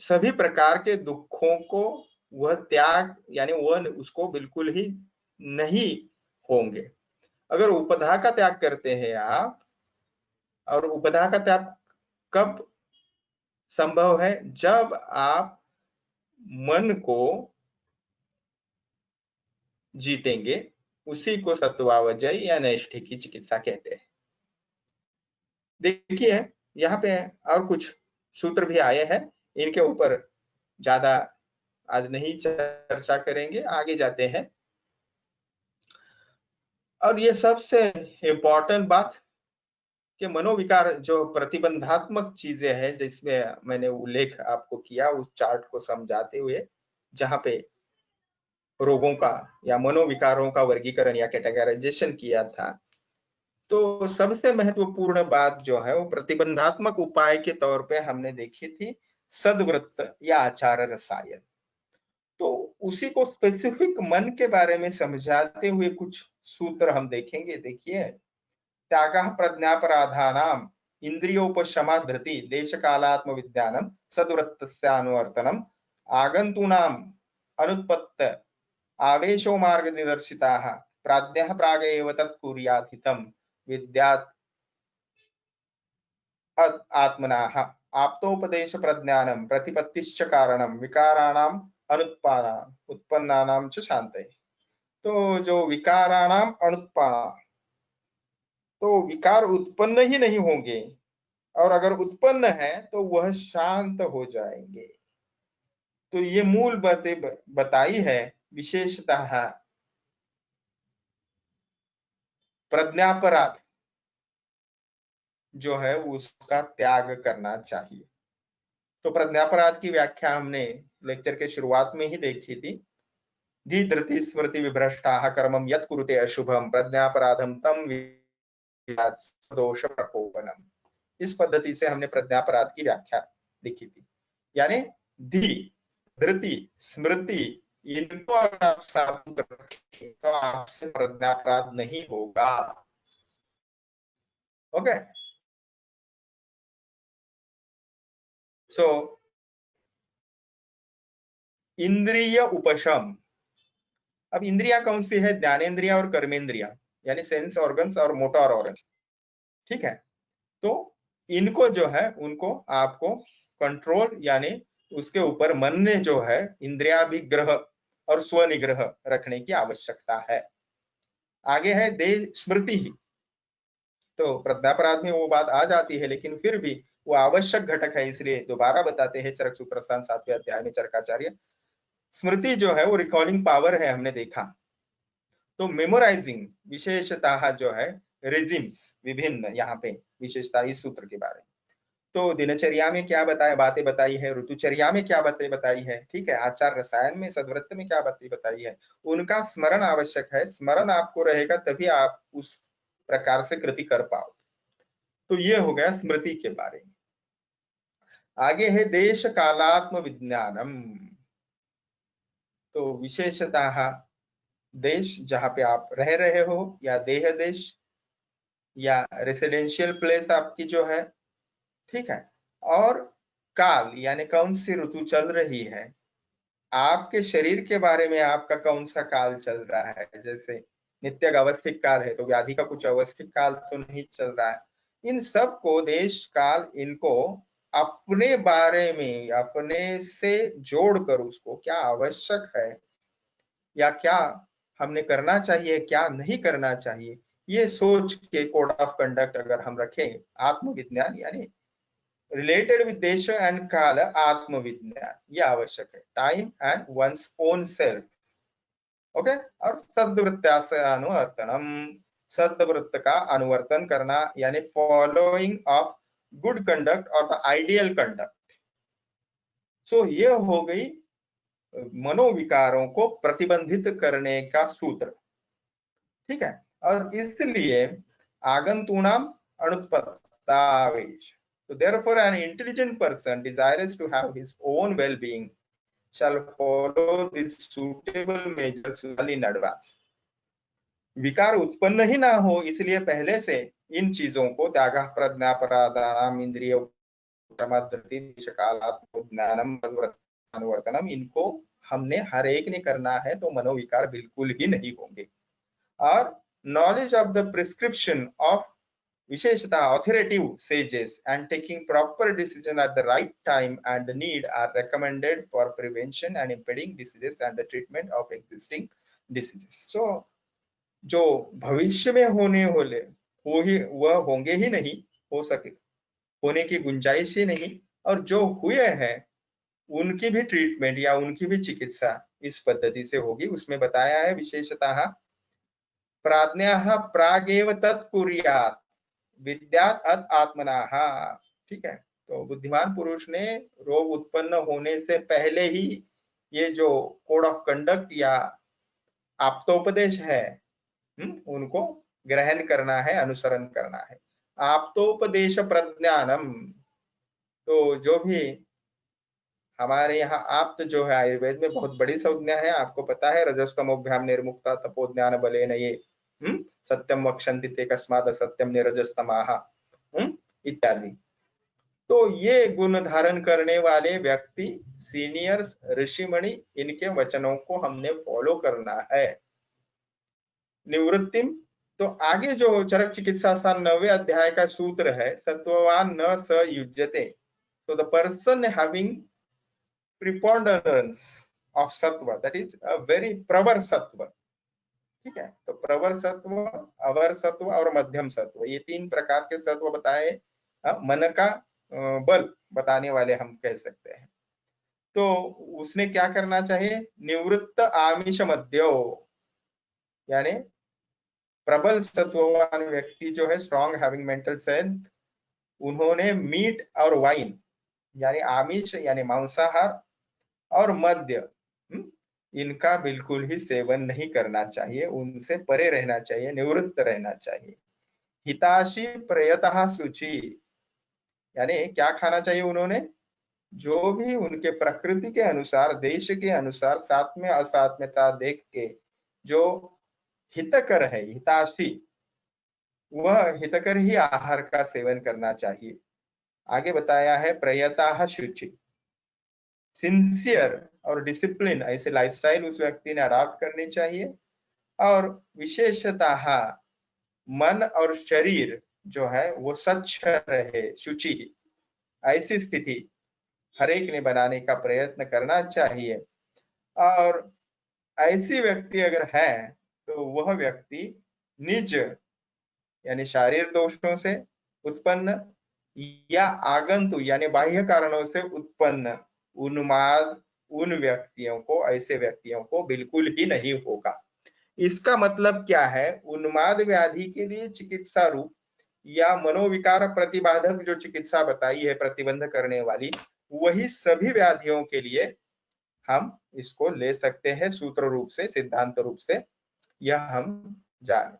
Speaker 2: सभी प्रकार के दुखों को वह त्याग यानी वह उसको बिल्कुल ही नहीं होंगे। अगर उपधा का त्याग करते हैं आप, और उपधा का त्याग कब संभव है? जब आप मन को जीतेंगे, उसी को सत्वावजय या नैष्ठिकी चिकित्सा कहते हैं। देखिए, यहाँ पे और कुछ सूत्र भी आए हैं, इनके ऊपर ज्यादा आज नहीं चर्चा करेंगे, आगे जाते हैं। और ये सबसे इंपॉर्टेंट बात कि मनोविकार जो प्रतिबंधात्मक चीजें हैं, जिसमें मैंने उल्लेख आपको किया उस चार्ट को समझाते हुए, जहां पे रोगों का या मनोविकारों का वर्गीकरण या कैटेगराइजेशन किया था, तो सबसे महत्वपूर्ण बात जो है वो प्रतिबंधात्मक उपाय के तौर पे हमने देखी थी सद्वृत्त या आचार रसायन। तो उसी को स्पेसिफिक मन के बारे में समझाते हुए कुछ सूत्र हम देखेंगे। देखिए, त्यागः प्रज्ञापराधानाम इंद्रियोपशमा धृति देश कालात्म विज्ञानम सद्वृत्तस्यानुवर्तनम आगंतूनाम अनुत्पत्त आवेशो मार्गनिदर्शिताः प्राज्ञः प्रागेव तत्कुर्यात् हितं विद्यात् आत्मनाः आप्तोपदेश प्रज्ञानम प्रतिपत्तिश्च कारणम विकाराणाम अनुत्पानाम उत्पन्नानाम च शांतये। तो जो विकाराणाम अनुत्पाना, तो विकार उत्पन्न ही नहीं होंगे, और अगर उत्पन्न है तो वह शांत हो जाएंगे। तो ये मूल बातें बताई है। विशेषतः प्रज्ञापराध जो है उसका त्याग करना चाहिए। तो प्रज्ञापराध की व्याख्या हमने लेक्चर के शुरुआत में ही देखी थी। धी धृति स्मृति विभ्रष्टाः कर्मं यत् कुरुते अशुभम प्रज्ञापराधम तम दोष प्रकोपनम। इस पद्धति से हमने प्रज्ञापराध की व्याख्या लिखी थी। यानी धी, धृति, स्मृति, इनको अगर आप साबुत रखें तो आपसे प्रज्ञापराध नहीं होगा। ओके, सो इंद्रिय उपशम। अब इंद्रिया कौन सी है? ज्ञानेन्द्रिया और कर्मेंद्रिया, यानी सेंस ऑर्गन्स और मोटर ऑर्गन्स, ठीक है। तो इनको जो है उनको आपको कंट्रोल यानी उसके ऊपर मन ने जो है इंद्रियाभिग्रह और स्वनिग्रह रखने की आवश्यकता है। आगे है देह स्मृति ही। तो प्रज्ञापराध में वो बात आ जाती है, लेकिन फिर भी वो आवश्यक घटक है, इसलिए दोबारा बताते हैं चरक सूत्रस्थान 7वें अध्याय में चरकाचार्य। स्मृति जो है वो रिकॉलिंग पावर है, हमने देखा। तो मेमोराइजिंग विशेषतः जो है रिजिम्स, विभिन्न यहाँ पे विशेषता इस सूत्र के बारे में। तो दिनचर्या में क्या बताया, बातें बताई है, ऋतुचर्या में क्या बातें बताई है, ठीक है, आचार रसायन में, सद्वृत्त में क्या बातें बताई है, उनका स्मरण आवश्यक है। स्मरण आपको रहेगा तभी आप उस प्रकार से कृति कर पाओ। तो ये हो गया स्मृति के बारे में। आगे है देश कालात्म विज्ञानम। तो विशेषतः देश जहां पे आप रह रहे हो, या देह देश, या रेसिडेंशियल प्लेस आपकी जो है, ठीक है, और काल यानी कौन सी ऋतु चल रही है, आपके शरीर के बारे में आपका कौन सा काल चल रहा है। जैसे नित्य अवस्थिक काल है तो व्याधि का कुछ अवस्थिक काल तो नहीं चल रहा है। इन सब को देश काल, इनको अपने बारे में अपने से जोड़कर उसको क्या आवश्यक है या क्या हमने करना चाहिए, क्या नहीं करना चाहिए, ये सोच के कोड ऑफ कंडक्ट अगर हम रखें, आत्मविज्ञान यानी रिलेटेड विद देश एंड काल, आत्मविज्ञान ये आवश्यक है। Time and one's own self, okay. और सद्वृत्तानुवर्तनम, सद्वृत्त का अनुवर्तन करना यानी फॉलोइंग ऑफ गुड कंडक्ट और द आइडियल कंडक्ट। सो ये हो गई मनोविकारों को प्रतिबंधित करने का सूत्र, ठीक है। और इसलिए आगंतुनाम अनुत्पत्तावेश। So therefore an intelligent person desirous to have his own well-being shall follow these suitable measures well in advance. विकार उत्पन्न ही ना हो इसलिए पहले से इन चीजों को त्याग प्रज्ञा परादानाम इंद्रिय ज्ञानम अनुवर्तनम, इनको हमने हर एक ने करना है तो मनोविकार बिल्कुल ही नहीं होंगे। और knowledge of the prescription of विशेषता authoritative sages and taking proper decision at the right time and the need are recommended for prevention and impeding diseases and the treatment of existing diseases. So जो भविष्य में होने वाले वह होंगे ही नहीं, हो सके होने की गुंजाइश ही नहीं, और जो हुए हैं उनकी भी ट्रीटमेंट या उनकी भी चिकित्सा इस पद्धति से होगी। उसमें बताया है विशेषतः प्राज्ञा प्रागेव तत्कुर्यात् विद्यात् अत आत्मनाः, ठीक है। तो बुद्धिमान पुरुष ने रोग उत्पन्न होने से पहले ही ये जो कोड ऑफ कंडक्ट या आप्तोपदेश है, उनको ग्रहण करना है, अनुसरण करना है। आप्तोपदेश प्रज्ञानम, तो जो भी हमारे यहाँ आप्त जो है आयुर्वेद में बहुत बड़ी संज्ञा है, आपको पता है, रजस्तमोभ्याम निर्मुक्ता तपो ज्ञान बलेन ये सत्यम वक्षन्ति ते कस्मात् असत्यम निरजस्तमाः इत्यादि। तो ये गुण धारण करने वाले व्यक्ति, सीनियर्स, ऋषिमणि, इनके वचनों को हमने फॉलो करना है। निवृत्तिम, तो आगे जो चरक चिकित्सा स्थान 9वें अध्याय का सूत्र है, सत्ववान न स युज्यते। So the person having preponderance of sattva, that is a very प्रवर सत्व, ठीक है। तो प्रवर सत्व, अवर सत्व और मध्यम सत्व, ये तीन प्रकार के सत्व बताए, मन का बल बताने वाले हम कह सकते हैं। तो उसने क्या करना चाहिए, निवृत्त आमिष मध्यो, यानी प्रबल सत्ववान व्यक्ति जो है, स्ट्रॉन्ग हैविंग मेंटल सेंस, उन्होंने मीट और वाइन यानी आमिष यानी मांसाहार और मद्य, इनका बिल्कुल ही सेवन नहीं करना चाहिए, उनसे परे रहना चाहिए, निवृत्त रहना चाहिए। हिताशी प्रयतः शुचि, यानी क्या खाना चाहिए उन्होंने, जो भी उनके प्रकृति के अनुसार, देश के अनुसार, सात्म्य असात्म्यता देख के जो हितकर है, हिताशी, वह हितकर ही आहार का सेवन करना चाहिए। आगे बताया है प्रयतः शुचि, सिंसियर और डिसिप्लिन, ऐसे लाइफस्टाइल उस व्यक्ति ने अडॉप्ट करनी चाहिए। और विशेषतः मन और शरीर जो है वो स्वच्छ रहे, शुचि, ऐसी स्थिति हर एक ने बनाने का प्रयत्न करना चाहिए। और ऐसी व्यक्ति अगर है तो वह व्यक्ति निज यानी शारीरिक दोषों से उत्पन्न या आगंतु यानी बाह्य कारणों से उत्पन्न उन्माद उन व्यक्तियों को, ऐसे व्यक्तियों को बिल्कुल ही नहीं होगा। इसका मतलब क्या है? उन्माद व्याधि के लिए चिकित्सा रूप या मनोविकार प्रतिबाधक जो चिकित्सा बताई है प्रतिबंध करने वाली, वही सभी व्याधियों के लिए हम इसको ले सकते हैं सूत्र रूप से, सिद्धांत रूप से, यह हम जाने।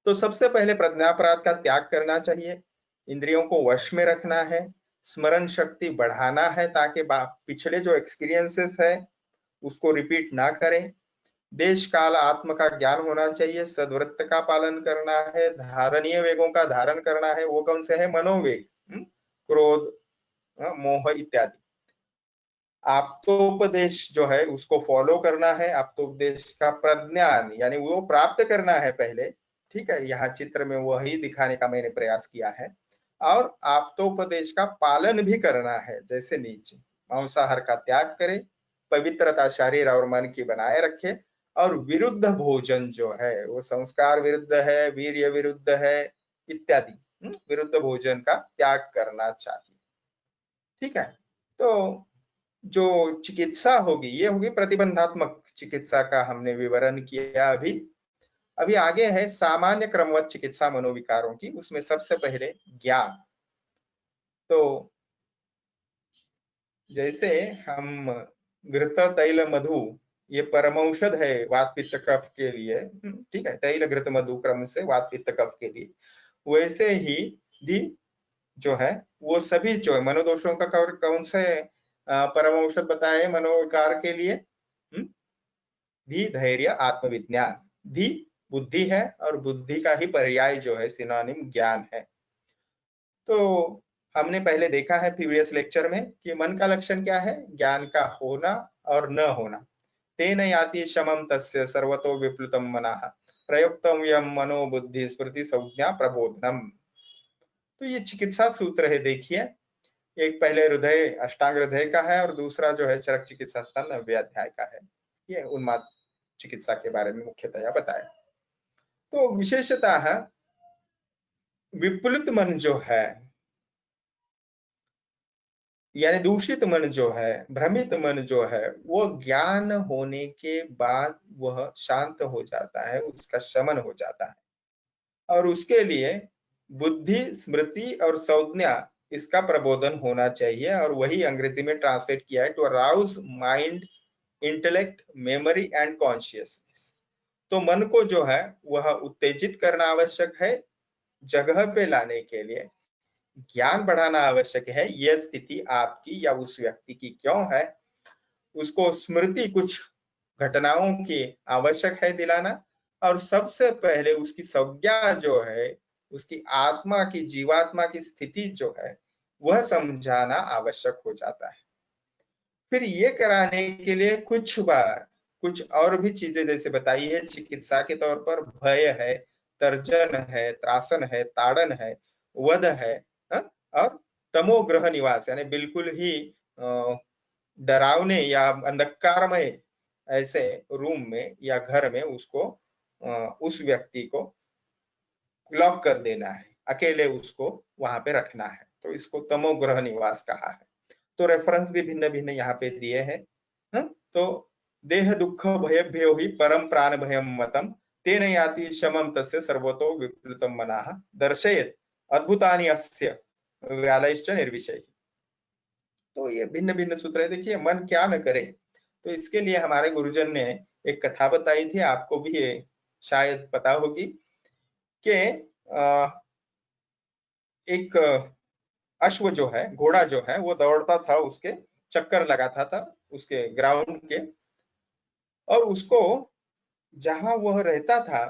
Speaker 2: तो सबसे पहले प्रज्ञापराध का त्याग करना चाहिए, इंद्रियों को वश में रखना है, स्मरण शक्ति बढ़ाना है ताकि पिछले जो एक्सपीरियंसेस है उसको रिपीट ना करें, देश काल आत्म का ज्ञान होना चाहिए, सद्वृत्त का पालन करना है, धारणीय वेगों का धारण करना है। वो कौन से है? मनोवेग, क्रोध, मोह इत्यादि। आप्तोपदेश जो है उसको फॉलो करना है, आप्तोपदेश का प्रज्ञान यानी वो प्राप्त करना है पहले। ठीक है, यहाँ चित्र में वही दिखाने का मैंने प्रयास किया है। और आप्तोपदेश का पालन भी करना है, जैसे नीचे मांसाहार का त्याग करे, पवित्रता शरीर और मन की बनाए रखे, और विरुद्ध भोजन जो है वो संस्कार विरुद्ध है, वीर्य विरुद्ध है इत्यादि, विरुद्ध भोजन का त्याग करना चाहिए। ठीक है, तो जो चिकित्सा होगी ये होगी प्रतिबंधात्मक चिकित्सा का हमने विवरण किया। अभी अभी आगे है सामान्य क्रमवत चिकित्सा मनोविकारों की, उसमें सबसे पहले ज्ञान। तो जैसे हम घृत तैल मधु ये परमौषध है वात पित्त कफ के लिए, ठीक है, तैल घृत मधु क्रम से वात पित्त कफ के लिए, वैसे ही भी जो है वो सभी जो है मनोदोषों का कौन से परम औषध बताया है मनोविकार के लिए? धी धैर्य आत्मविज्ञान। धी बुद्धि है और बुद्धि का ही पर्याय जो है सिनोनिम ज्ञान है। तो हमने पहले देखा है प्रीवियस लेक्चर में कि मन का लक्षण क्या है? ज्ञान का होना और न होना। तेन याति शमम तस्य सर्वतो विप्लुतम मनाः प्रयुक्तम यम मनो बुद्धि स्मृति संज्ञा प्रबोधनम। तो ये चिकित्सा सूत्र है, देखिए, एक पहले हृदय अष्टांग हृदय का है और दूसरा जो है चरक चिकित्सा स्थान 9वें अध्याय का है। ये उन्माद चिकित्सा के बारे में मुख्यतया बताया। तो विशेषतः विपलित मन जो है यानी दूषित मन जो है, भ्रमित मन जो है, वो ज्ञान होने के बाद वह शांत हो जाता है, उसका शमन हो जाता है, और उसके लिए बुद्धि स्मृति और संज्ञा इसका प्रबोधन होना चाहिए। और वही अंग्रेजी में ट्रांसलेट किया है, to arouse mind, intellect, memory and consciousness. तो मन को जो है वह उत्तेजित करना आवश्यक है, जगह पे लाने के लिए ज्ञान बढ़ाना आवश्यक है। यह स्थिति आपकी या उस व्यक्ति की क्यों है, उसको स्मृति कुछ घटनाओं की आवश्यक है दिलाना, और सबसे पहले उसकी संज्ञा जो है, उसकी आत्मा की, जीवात्मा की स्थिति जो है वह समझाना आवश्यक हो जाता है। फिर ये कराने के लिए कुछ बार कुछ और भी चीजें जैसे बताई है चिकित्सा के तौर पर, भय है, तर्जन है, त्रासन है, ताड़न है, वध है, और तमोग्रह निवास यानी बिल्कुल ही डरावने या अंधकारमय ऐसे रूम में या घर में उसको उस व्यक्ति को लॉक कर देना है, अकेले उसको वहां पे रखना है, तो इसको तमोग्रह निवास कहा है। तो रेफरेंस भी भिन्न भिन्न यहाँ पे दिए हैं। तो देह दुख भयभ्यो ही परम प्राण भयम मतम तेन याति शमम तस्य सर्वतो विप्लुतम मनाः दर्शयेत् अद्भुतानि अस्य व्यालयश्च निर्विषय। तो ये भिन्न भिन्न सूत्र है। देखिए, मन क्या न करे, तो इसके लिए हमारे गुरुजन ने एक कथा बताई थी, आपको भी ये शायद पता होगी कि एक अश्व जो है, घोड़ा जो है, वो दौड़ता था, उसके चक्कर लगाता था उसके ग्राउंड के, और उसको जहां वह रहता था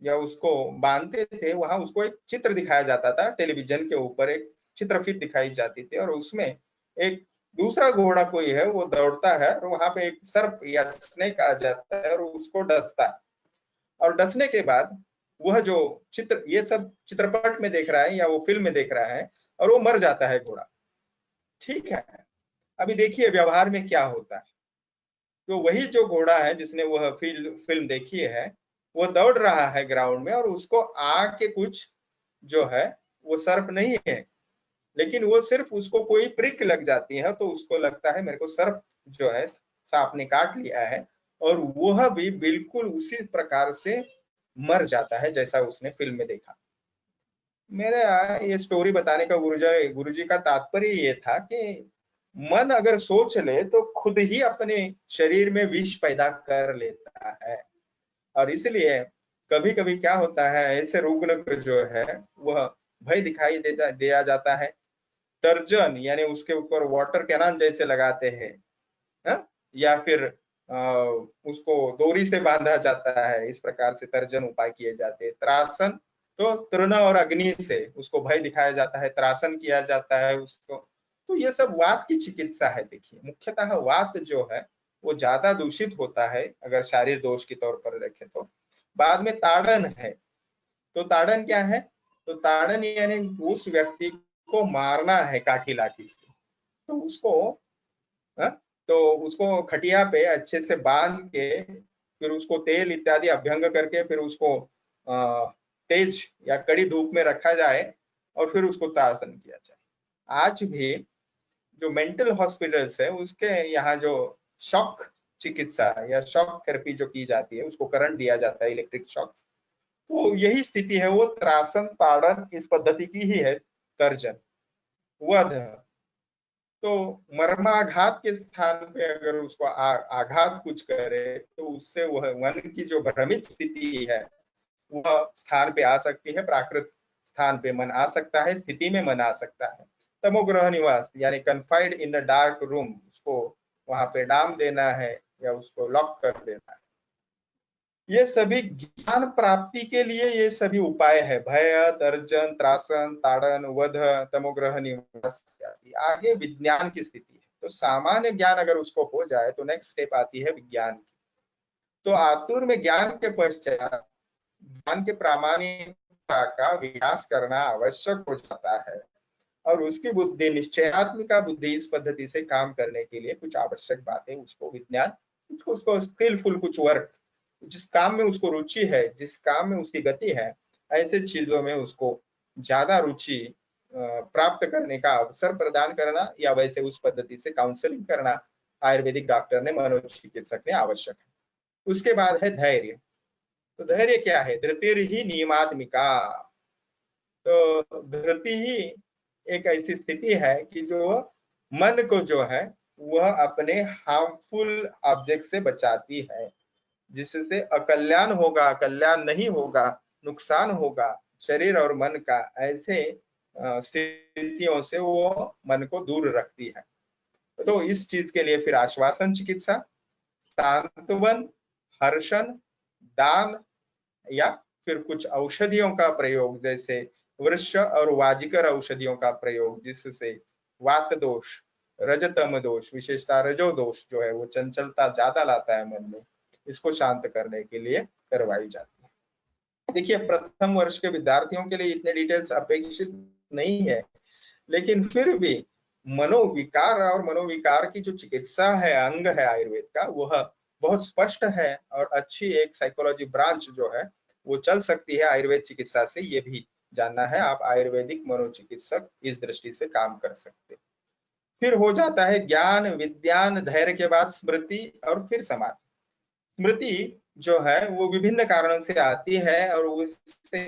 Speaker 2: या उसको बांधते थे वहां उसको एक चित्र दिखाया जाता था, टेलीविजन के ऊपर एक चित्रफित दिखाई जाती थी, और उसमें एक दूसरा घोड़ा कोई है वो दौड़ता है और वहां पे एक सर्प या स्नेक आ जाता है और उसको डसता है, और डसने के बाद वह जो चित्र, ये सब चित्रपट में देख रहा है या वो फिल्म में देख रहा है, और वो मर जाता है घोड़ा। ठीक है, अभी देखिए व्यवहार में क्या होता है। तो वही जो घोड़ा है जिसने वह फिल्म देखी है, वो दौड़ रहा है ग्राउंड में, और उसको आग के कुछ जो है वो सर्प नहीं है, लेकिन वो सिर्फ उसको कोई प्रिक लग जाती है, तो उसको लगता है मेरे को सर्प जो है सांप ने काट लिया है, और वह भी बिल्कुल उसी प्रकार से मर जाता है जैसा उसने फिल्म में देखा। मेरा ये स्टोरी बताने का गुरुजी का तात्पर्य ये था कि मन अगर सोच ले तो खुद ही अपने शरीर में विष पैदा कर लेता है। और इसलिए कभी कभी क्या होता है, ऐसे रुग्ण को जो है वह भय दिखाई देता दिया जाता है, तर्जन यानी उसके ऊपर वाटर कैनन जैसे लगाते हैं, हाँ? या फिर उसको डोरी से बांधा जाता है, इस प्रकार से तर्जन उपाय किए जाते हैं। त्रासन तो तृण और अग्नि से उसको भय दिखाया जाता है, त्रासन किया जाता है उसको। तो ये सब वात की चिकित्सा है। देखिए मुख्यतः वात जो है वो ज्यादा दूषित होता है अगर शारीरिक दोष के तौर पर देखे तो। बाद में ताड़न है। तो ताड़न क्या है? तो ताड़न यानी उस व्यक्ति को मारना है काठी लाठी से। तो उसको हाँ? तो उसको खटिया पे अच्छे से बांध के फिर उसको तेल इत्यादि अभ्यंग करके फिर उसको तेज या कड़ी धूप में रखा जाए और फिर उसको ताड़सन किया जाए। आज भी जो मेंटल हॉस्पिटल्स है उसके यहाँ जो शॉक चिकित्सा या शॉक थेरेपी जो की जाती है, उसको करंट दिया जाता है, इलेक्ट्रिक शॉक, तो यही स्थिति है। वो त्रासन ताड़न इस पद्धति की ही है। तर्जन, वध, तो मर्माघात के स्थान पे अगर उसको आघात कुछ करे तो उससे वह मन की जो भ्रमित स्थिति है वह स्थान पे आ सकती है, प्राकृत स्थान पे मन आ सकता है, स्थिति में मन आ सकता है। तमोग्रह निवास यानी कन्फाइड इन अ डार्क रूम, उसको वहां पे डाम देना है या उसको लॉक कर देना है। ये सभी ज्ञान प्राप्ति के लिए ये सभी उपाय है। भय, तर्जन, त्रासन, ताड़न, वध, तमोग्रह निवास इत्यादि। आगे विज्ञान की स्थिति है। तो सामान्य ज्ञान अगर उसको हो जाए तो नेक्स्ट स्टेप आती है विज्ञान की। तो आतुर में ज्ञान के पश्चात ज्ञान के प्रामाणिकता का विकास करना आवश्यक हो जाता है। और उसकी बुद्धि निश्चयात्मिका बुद्धि इस पद्धति से काम करने के लिए कुछ आवश्यक बातें उसको विज्ञान, उसको उसको स्किलफुल कुछ वर्क, जिस काम में उसको रुचि है, जिस काम में उसकी गति है, ऐसे चीजों में उसको ज्यादा रुचि प्राप्त करने का अवसर प्रदान करना या वैसे उस पद्धति से काउंसलिंग करना आयुर्वेदिक डॉक्टर ने, मनोचिकित्सक ने आवश्यक है। उसके बाद है धैर्य। तो धैर्य क्या है? धृतिर ही नियमात्मिका। तो धृति ही एक ऐसी स्थिति है कि जो मन को जो है वह अपने हार्मफुल ऑब्जेक्ट से बचाती है, जिससे अकल्याण होगा, कल्याण नहीं होगा, नुकसान होगा शरीर और मन का, ऐसे स्थितियों से वो मन को दूर रखती है। तो इस चीज के लिए फिर आश्वासन चिकित्सा, सांत्वन, हर्षण, दान या फिर कुछ औषधियों का प्रयोग, जैसे वृक्ष और वाजिकर औषधियों का प्रयोग, जिससे वात दोष, रजतम दोष, विशेषता रजो दोष जो है वो चंचलता ज्यादा लाता है मन में, इसको शांत करने के लिए करवाई जाती है। देखिए प्रथम वर्ष के विद्यार्थियों के लिए इतने डिटेल्स अपेक्षित नहीं है, लेकिन फिर भी मनोविकार और मनोविकार की जो चिकित्सा है, अंग है आयुर्वेद का, वह बहुत स्पष्ट है और अच्छी एक साइकोलॉजी ब्रांच जो है वो चल सकती है आयुर्वेद चिकित्सा से। ये भी जानना है, आप आयुर्वेदिक मनोचिकित्सक इस दृष्टि से काम कर सकते। फिर हो जाता है ज्ञान, विज्ञान, धैर्य के बाद स्मृति और फिर समाधि। स्मृति जो है वो विभिन्न कारणों से आती है और उससे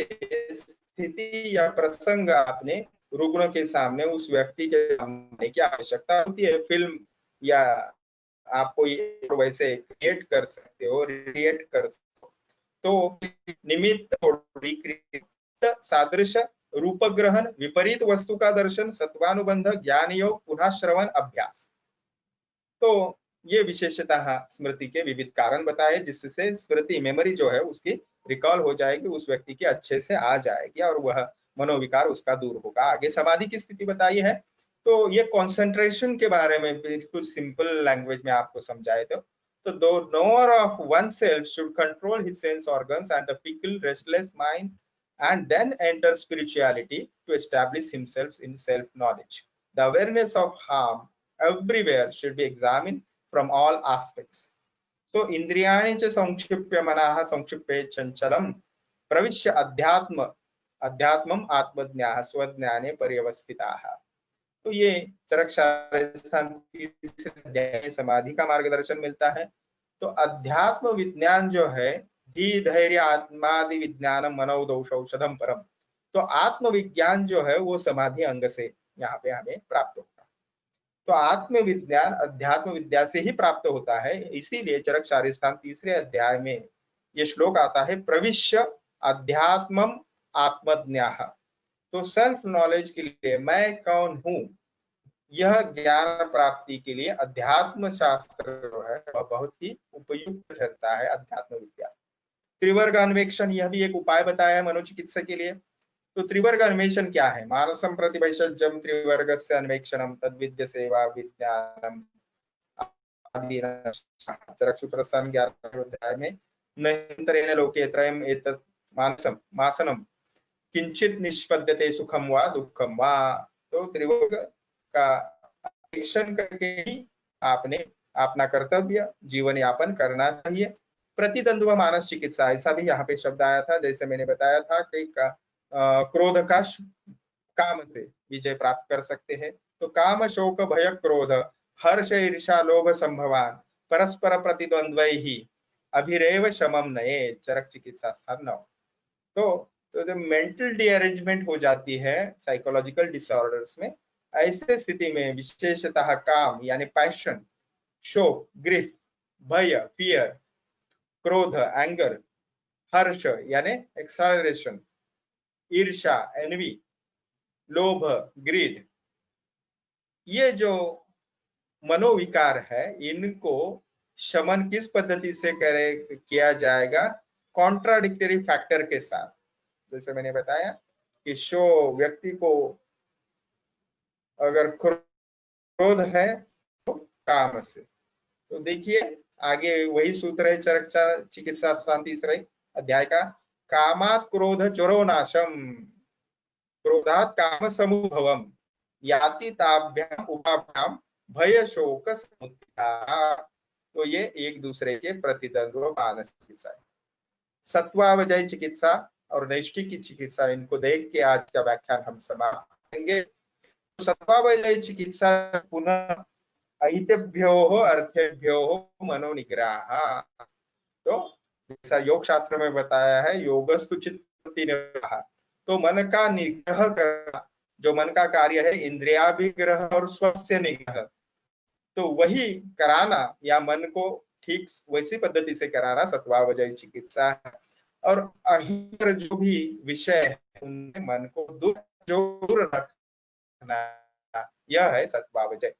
Speaker 2: स्थिति या प्रसंग अपने रुग्णों के सामने, उस व्यक्ति के सामने की आवश्यकता होती है। फिल्म या आप कोई वैसे क्रिएट कर सकते हो, रिएट कर सकते हो। तो निमित्त, सादृश्य, रूप ग्रहण, विपरीत वस्तु का दर्शन, सत्वानुबंध, ज्ञान योग, पुनः श्रवण, अभ्यास। तो ये विशेषतः स्मृति के विविध कारण बताए, जिससे स्मृति मेमोरी जो है उसकी रिकॉल हो जाएगी, उस व्यक्ति की अच्छे से आ जाएगी और वह मनोविकार उसका दूर होगा। आगे समाधि की स्थिति बताई है। तो ये कंसंट्रेशन के बारे में बिल्कुल सिंपल लैंग्वेज में आपको समझाए तो the knower of oneself should control his sense organs and the fickle, restless mind, and then enter spirituality to establish himself in self-knowledge. The awareness of harm everywhere should be examined from all aspects. So इंद्रियाणि च संक्षिप्य मनाः संक्षिप्य चंचलम प्रविश्य अध्यात्मम आत्मज्ञाः स्वज्ञाने पर्यवस्थिताः। तो ये चरक शास्त्रार्थ समाधि का मार्गदर्शन मिलता है। तो अध्यात्म विज्ञान जो है, धी धैर्य आत्मादि विज्ञानम मनोदोष औषधम परम, तो आत्मविज्ञान जो है वो समाधि अंग से यहाँ पे हमें प्राप्त होता है। तो आत्मविज्ञान अध्यात्म विद्या से ही प्राप्त होता है। इसीलिए चरक शारीस्थान तीसरे अध्याय में ये श्लोक आता है, प्रविश्य अध्यात्मम आत्मज्ञाः। तो सेल्फ नॉलेज के लिए मैं कौन हूं, यह ज्ञान प्राप्ति के लिए अध्यात्म शास्त्र जो है वह बहुत ही उपयुक्त रहता है। अध्यात्म विद्या, त्रिवर्ग अन्वेषण, यह भी एक उपाय बताया है मनोचिकित्सा के लिए। तो त्रिवर्ग अन्वेषण क्या है? मानसम प्रतिभैषज्यम त्रिवर्गस्य अन्वेषणम तद्विद्य सेवा विज्ञानम आदि चरकसूत्रस्थान 11वें अध्याय में, नहिंतरेण लोके त्रयम् एतत् मानसम मासनम किंचित निष्पद्यते सुखम वा दुखम वा। तो त्रिवर्ग का अन्वेषण करके ही आपने अपना कर्तव्य जीवन यापन करना चाहिए। प्रतिद्वंद्व मानस चिकित्सा, ऐसा भी यहाँ पे शब्द आया था। जैसे मैंने बताया था कि क्रोध का काम से विजय प्राप्त कर सकते हैं। तो काम शोक भय क्रोध हर्ष ईर्षा लोभ संभवान परस्पर प्रतिद्वंद्व ही अभिरेव शमम नये, चरक चिकित्सा स्थान 9। तो जब मेंटल डिअरेंजमेंट हो जाती है साइकोलॉजिकल डिसऑर्डर्स में, ऐसे स्थिति में विशेषतः काम यानी पैशन, शोक ग्रीफ, भय फियर, क्रोध एंगर, हर्ष यानी एक्सालरेशन, ईर्षा एनवी, लोभ ग्रीड, ये जो मनोविकार है इनको शमन किस पद्धति से किया जाएगा? कॉन्ट्राडिक्टरी फैक्टर के साथ। जैसे मैंने बताया कि शो व्यक्ति को अगर क्रोध है तो काम से, तो देखिए आगे वही सूत्र है चरक चिकित्सा स्थान तीसरे अध्याय का, कामात क्रोध चोरो नाशम क्रोधात काम समुद्भवम याति ताभ्याम उपाभ्याम भय शोक समुत्थिता। तो ये एक दूसरे के प्रतिद्वंद्व मानस चिकित्सा है। सत्वावजय चिकित्सा और नैष्ठिक की चिकित्सा, इनको देख के आज का व्याख्यान हम समाप्त करेंगे। तो सत्वावजय चिकित्सा पुनः अहितेभ्यो अर्थेभ्यो मनोनिग्रह। तो जैसा योग शास्त्र में बताया है, योगस्तु चित्त निग्रह, तो मन का निग्रह करना, जो मन का कार्य है इंद्रियाभिग्रह और स्वस्य निग्रह, तो वही कराना या मन को ठीक वैसी पद्धति से कराना सत्वावजय चिकित्सा है। और अहित जो भी विषय है उनसे मन को दूर रखना, यह है सत्वावजय।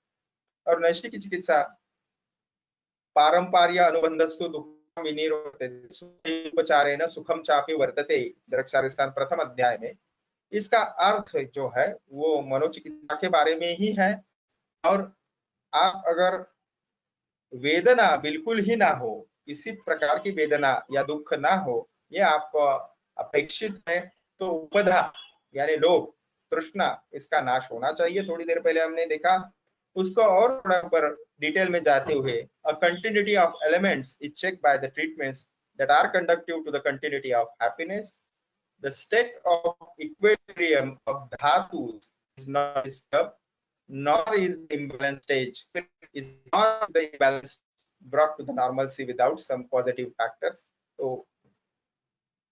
Speaker 2: और नैष्ठिक की चिकित्सा पारंपार्य अनुबंधस्तु दुःखम विनिरोधते उपचारेण सुखम चापि वर्तते, चरकशास्त्रान प्रथम अध्याय में इसका अर्थ जो है वो मनोचिकित्सा के बारे में ही है। और आप अगर वेदना बिल्कुल ही ना हो, किसी प्रकार की वेदना या दुख ना हो, ये आपको अपेक्षित है, तो उपधा यानी लोभ तृष्णा इसका नाश होना चाहिए। थोड़ी देर पहले हमने देखा उसको और थोड़ा पर डिटेल में जाते हुए, a continuity of elements is checked by the treatments that are conducive to the continuity of happiness. The state of equilibrium of dhatus is not disturbed, nor is the imbalance stage is not the imbalance brought to the normalcy without some positive factors. तो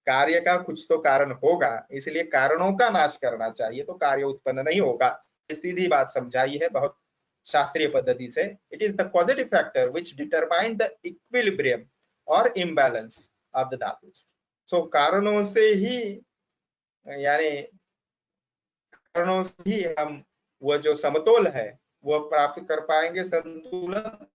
Speaker 2: कार्य का कुछ तो कारण होगा, इसलिए कारणों का नाश करना चाहिए तो कार्य उत्पन्न नहीं होगा। सीधी बात समझाई है बहुत शास्त्रीय पद्धति से। It is the positive factor which determine the equilibrium और इम्बैलेंस ऑफ द धातुस। सो कारणों से ही, यानी कारणों से ही हम वो जो समतोल है वो प्राप्त कर पाएंगे। संतुलन,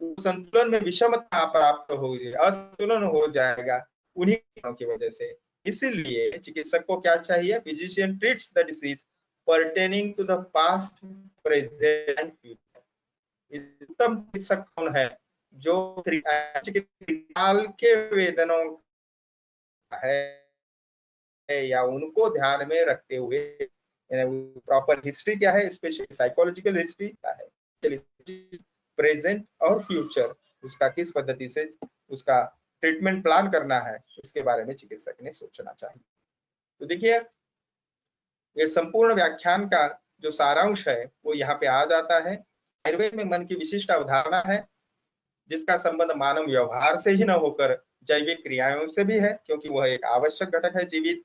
Speaker 2: संतुलन में विषमता प्राप्त होगी, असंतुलन हो जाएगा उन्हीं कारणों की वजह से। इसीलिए चिकित्सक को क्या चाहिए? Physician treats the disease pertaining to the past present and future. उत्तम चिकित्सक कौन है? जो त्रिकाल के वेदनों है या उनको ध्यान में रखते हुए, प्रॉपर हिस्ट्री क्या है, स्पेशली साइकोलॉजिकल हिस्ट्री क्या है, प्रेजेंट और फ्यूचर, उसका किस पद्धति से उसका ट्रीटमेंट प्लान करना है, इसके बारे में चिकित्सक ने सोचना चाहिए। तो देखिए ये संपूर्ण व्याख्यान का जो सारांश है वो यहाँ पे आ जाता है। आयुर्वेद में मन की विशिष्ट अवधारणा है, जिसका संबंध मानव व्यवहार से ही न होकर जैविक क्रियाओं से भी है, क्योंकि वह एक आवश्यक घटक है जीवित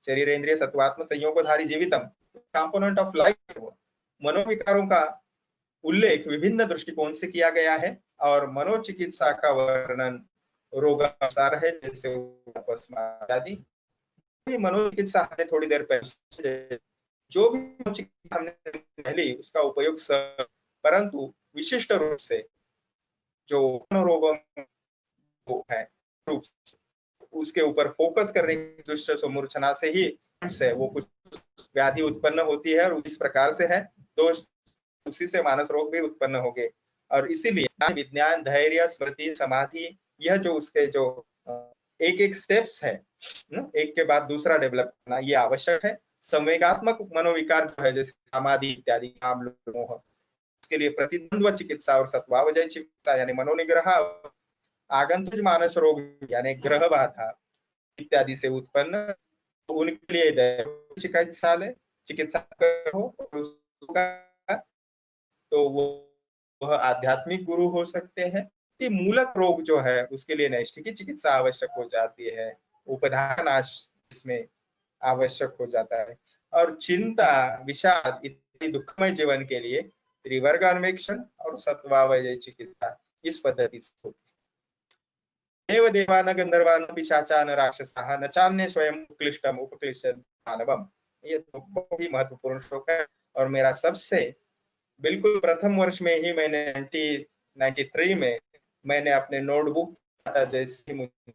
Speaker 2: शरीर इंद्रिय सत्वात्म संयोगधारी जीवितम कंपोनेंट ऑफ लाइफ। मनोविकारों का उल्लेख विभिन्न दृष्टिकोण से किया गया है और मनोचिकित्सा का वर्णन रोगानुसार है, जैसे आदि। मनोचिकित्सा हमने थोड़ी देर पहले जो भी मनोचिकित्सा हमने पहले उसका उपयोग परंतु विशिष्ट रूप से जो मनोरोगों है रूप उसके ऊपर फोकस करने की दुष्ट मूर्छना से ही है वो कुछ व्याधि उत्पन्न होती है और इस प्रकार से है तो उसी से मानस रोग भी उत्पन्न होंगे। और इसीलिए विज्ञान, धैर्य, स्मृति, समाधि, यह जो उसके जो एक एक स्टेप्स है एक के बाद दूसरा डेवलप करना ये आवश्यक है। संवेगात्मक मनोविकार जो है जैसे समाधि इत्यादि काम मोह, उसके लिए प्रतिद्वंद्व चिकित्सा और सत्वावजय चिकित्सा यानी मनोनिग्रह, आगंतुक मानस रोग यानी ग्रह बाधा इत्यादि से उत्पन्न, तो उनके लिए चिकित्सालय चिकित्सा हो तो वह आध्यात्मिक गुरु हो सकते हैं। मूलक रोग जो है उसके लिए नैष्ठिकी चिकित्सा आवश्यक हो जाती है, उपधानाश इसमें आवश्यक हो जाता है। और चिंता, विषाद इत्यादि दुखमय जीवन के लिए त्रिवर्ग अन्वेषण और सत्वावजय चिकित्सा इस पद्धति से होती है। देव देवान गंधर्वान पिशाचान राक्षसाः न चान्य स्वयं क्लिष्टम उपक्लिष्टम मानवम, ये तो बहुत ही महत्वपूर्ण श्लोक है। और मेरा सबसे बिल्कुल प्रथम वर्ष में ही मैंने 1993 में मैंने अपने नोटबुक जैसे मुझे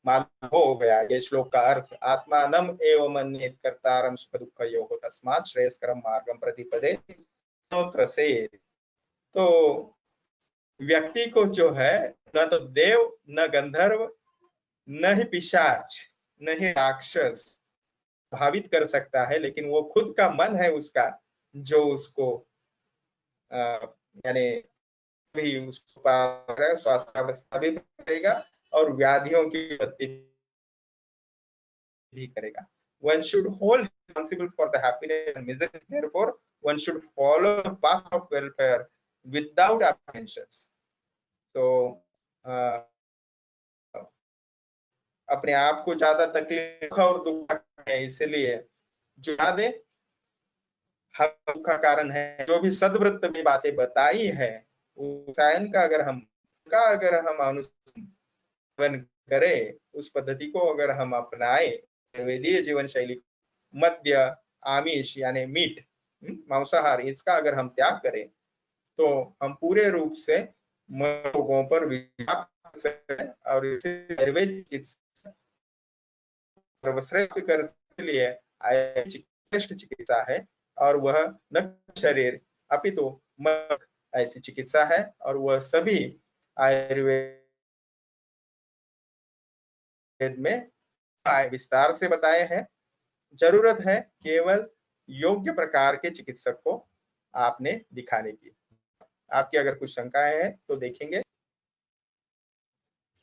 Speaker 2: मालूम हो गया ये श्लोक का अर्थ, आत्मानम एवं मन्येत कर्तारम सुख दुःखयोः तस्मात् श्रेयस्करम मार्गम प्रतिपदे से। तो व्यक्ति को जो है न तो देव, न गंधर्व, न ही पिशाच, न ही राक्षस भावित कर सकता है, लेकिन वो खुद का मन है उसका जो उसको यानी भी उसको स्वास्थ्य भी करेगा और व्याधियों की उत्पत्ति भी करेगा। One should hold responsible for the happiness and misery, therefore one should follow the path of welfare without apprehensions। तो अपने आप को ज्यादा तकलीफ और दुख है, इसलिए जो दे हर दुख का कारण है। जो भी सदवृत्त में बातें बताई है उसायन का अगर हम अनुसरण करें, उस पद्धति को अगर हम अपनाए, आयुर्वेदीय जीवन शैली, मद्य, आमिष यानी मीट, मांसाहार, इसका अगर हम त्याग करें तो हम पूरे रूप से रोगों पर विजय और आयुर्वेद सर्वश्रेष्ठ करने के लिए श्रेष्ठ चिकित्सा है और वह न शरीर अपितु मन ऐसी चिकित्सा है और वह सभी आयुर्वेद में विस्तार से बताए हैं। जरूरत है केवल योग्य प्रकार के चिकित्सक को आपने दिखाने की। आपकी अगर कुछ शंकाएं हैं तो देखेंगे।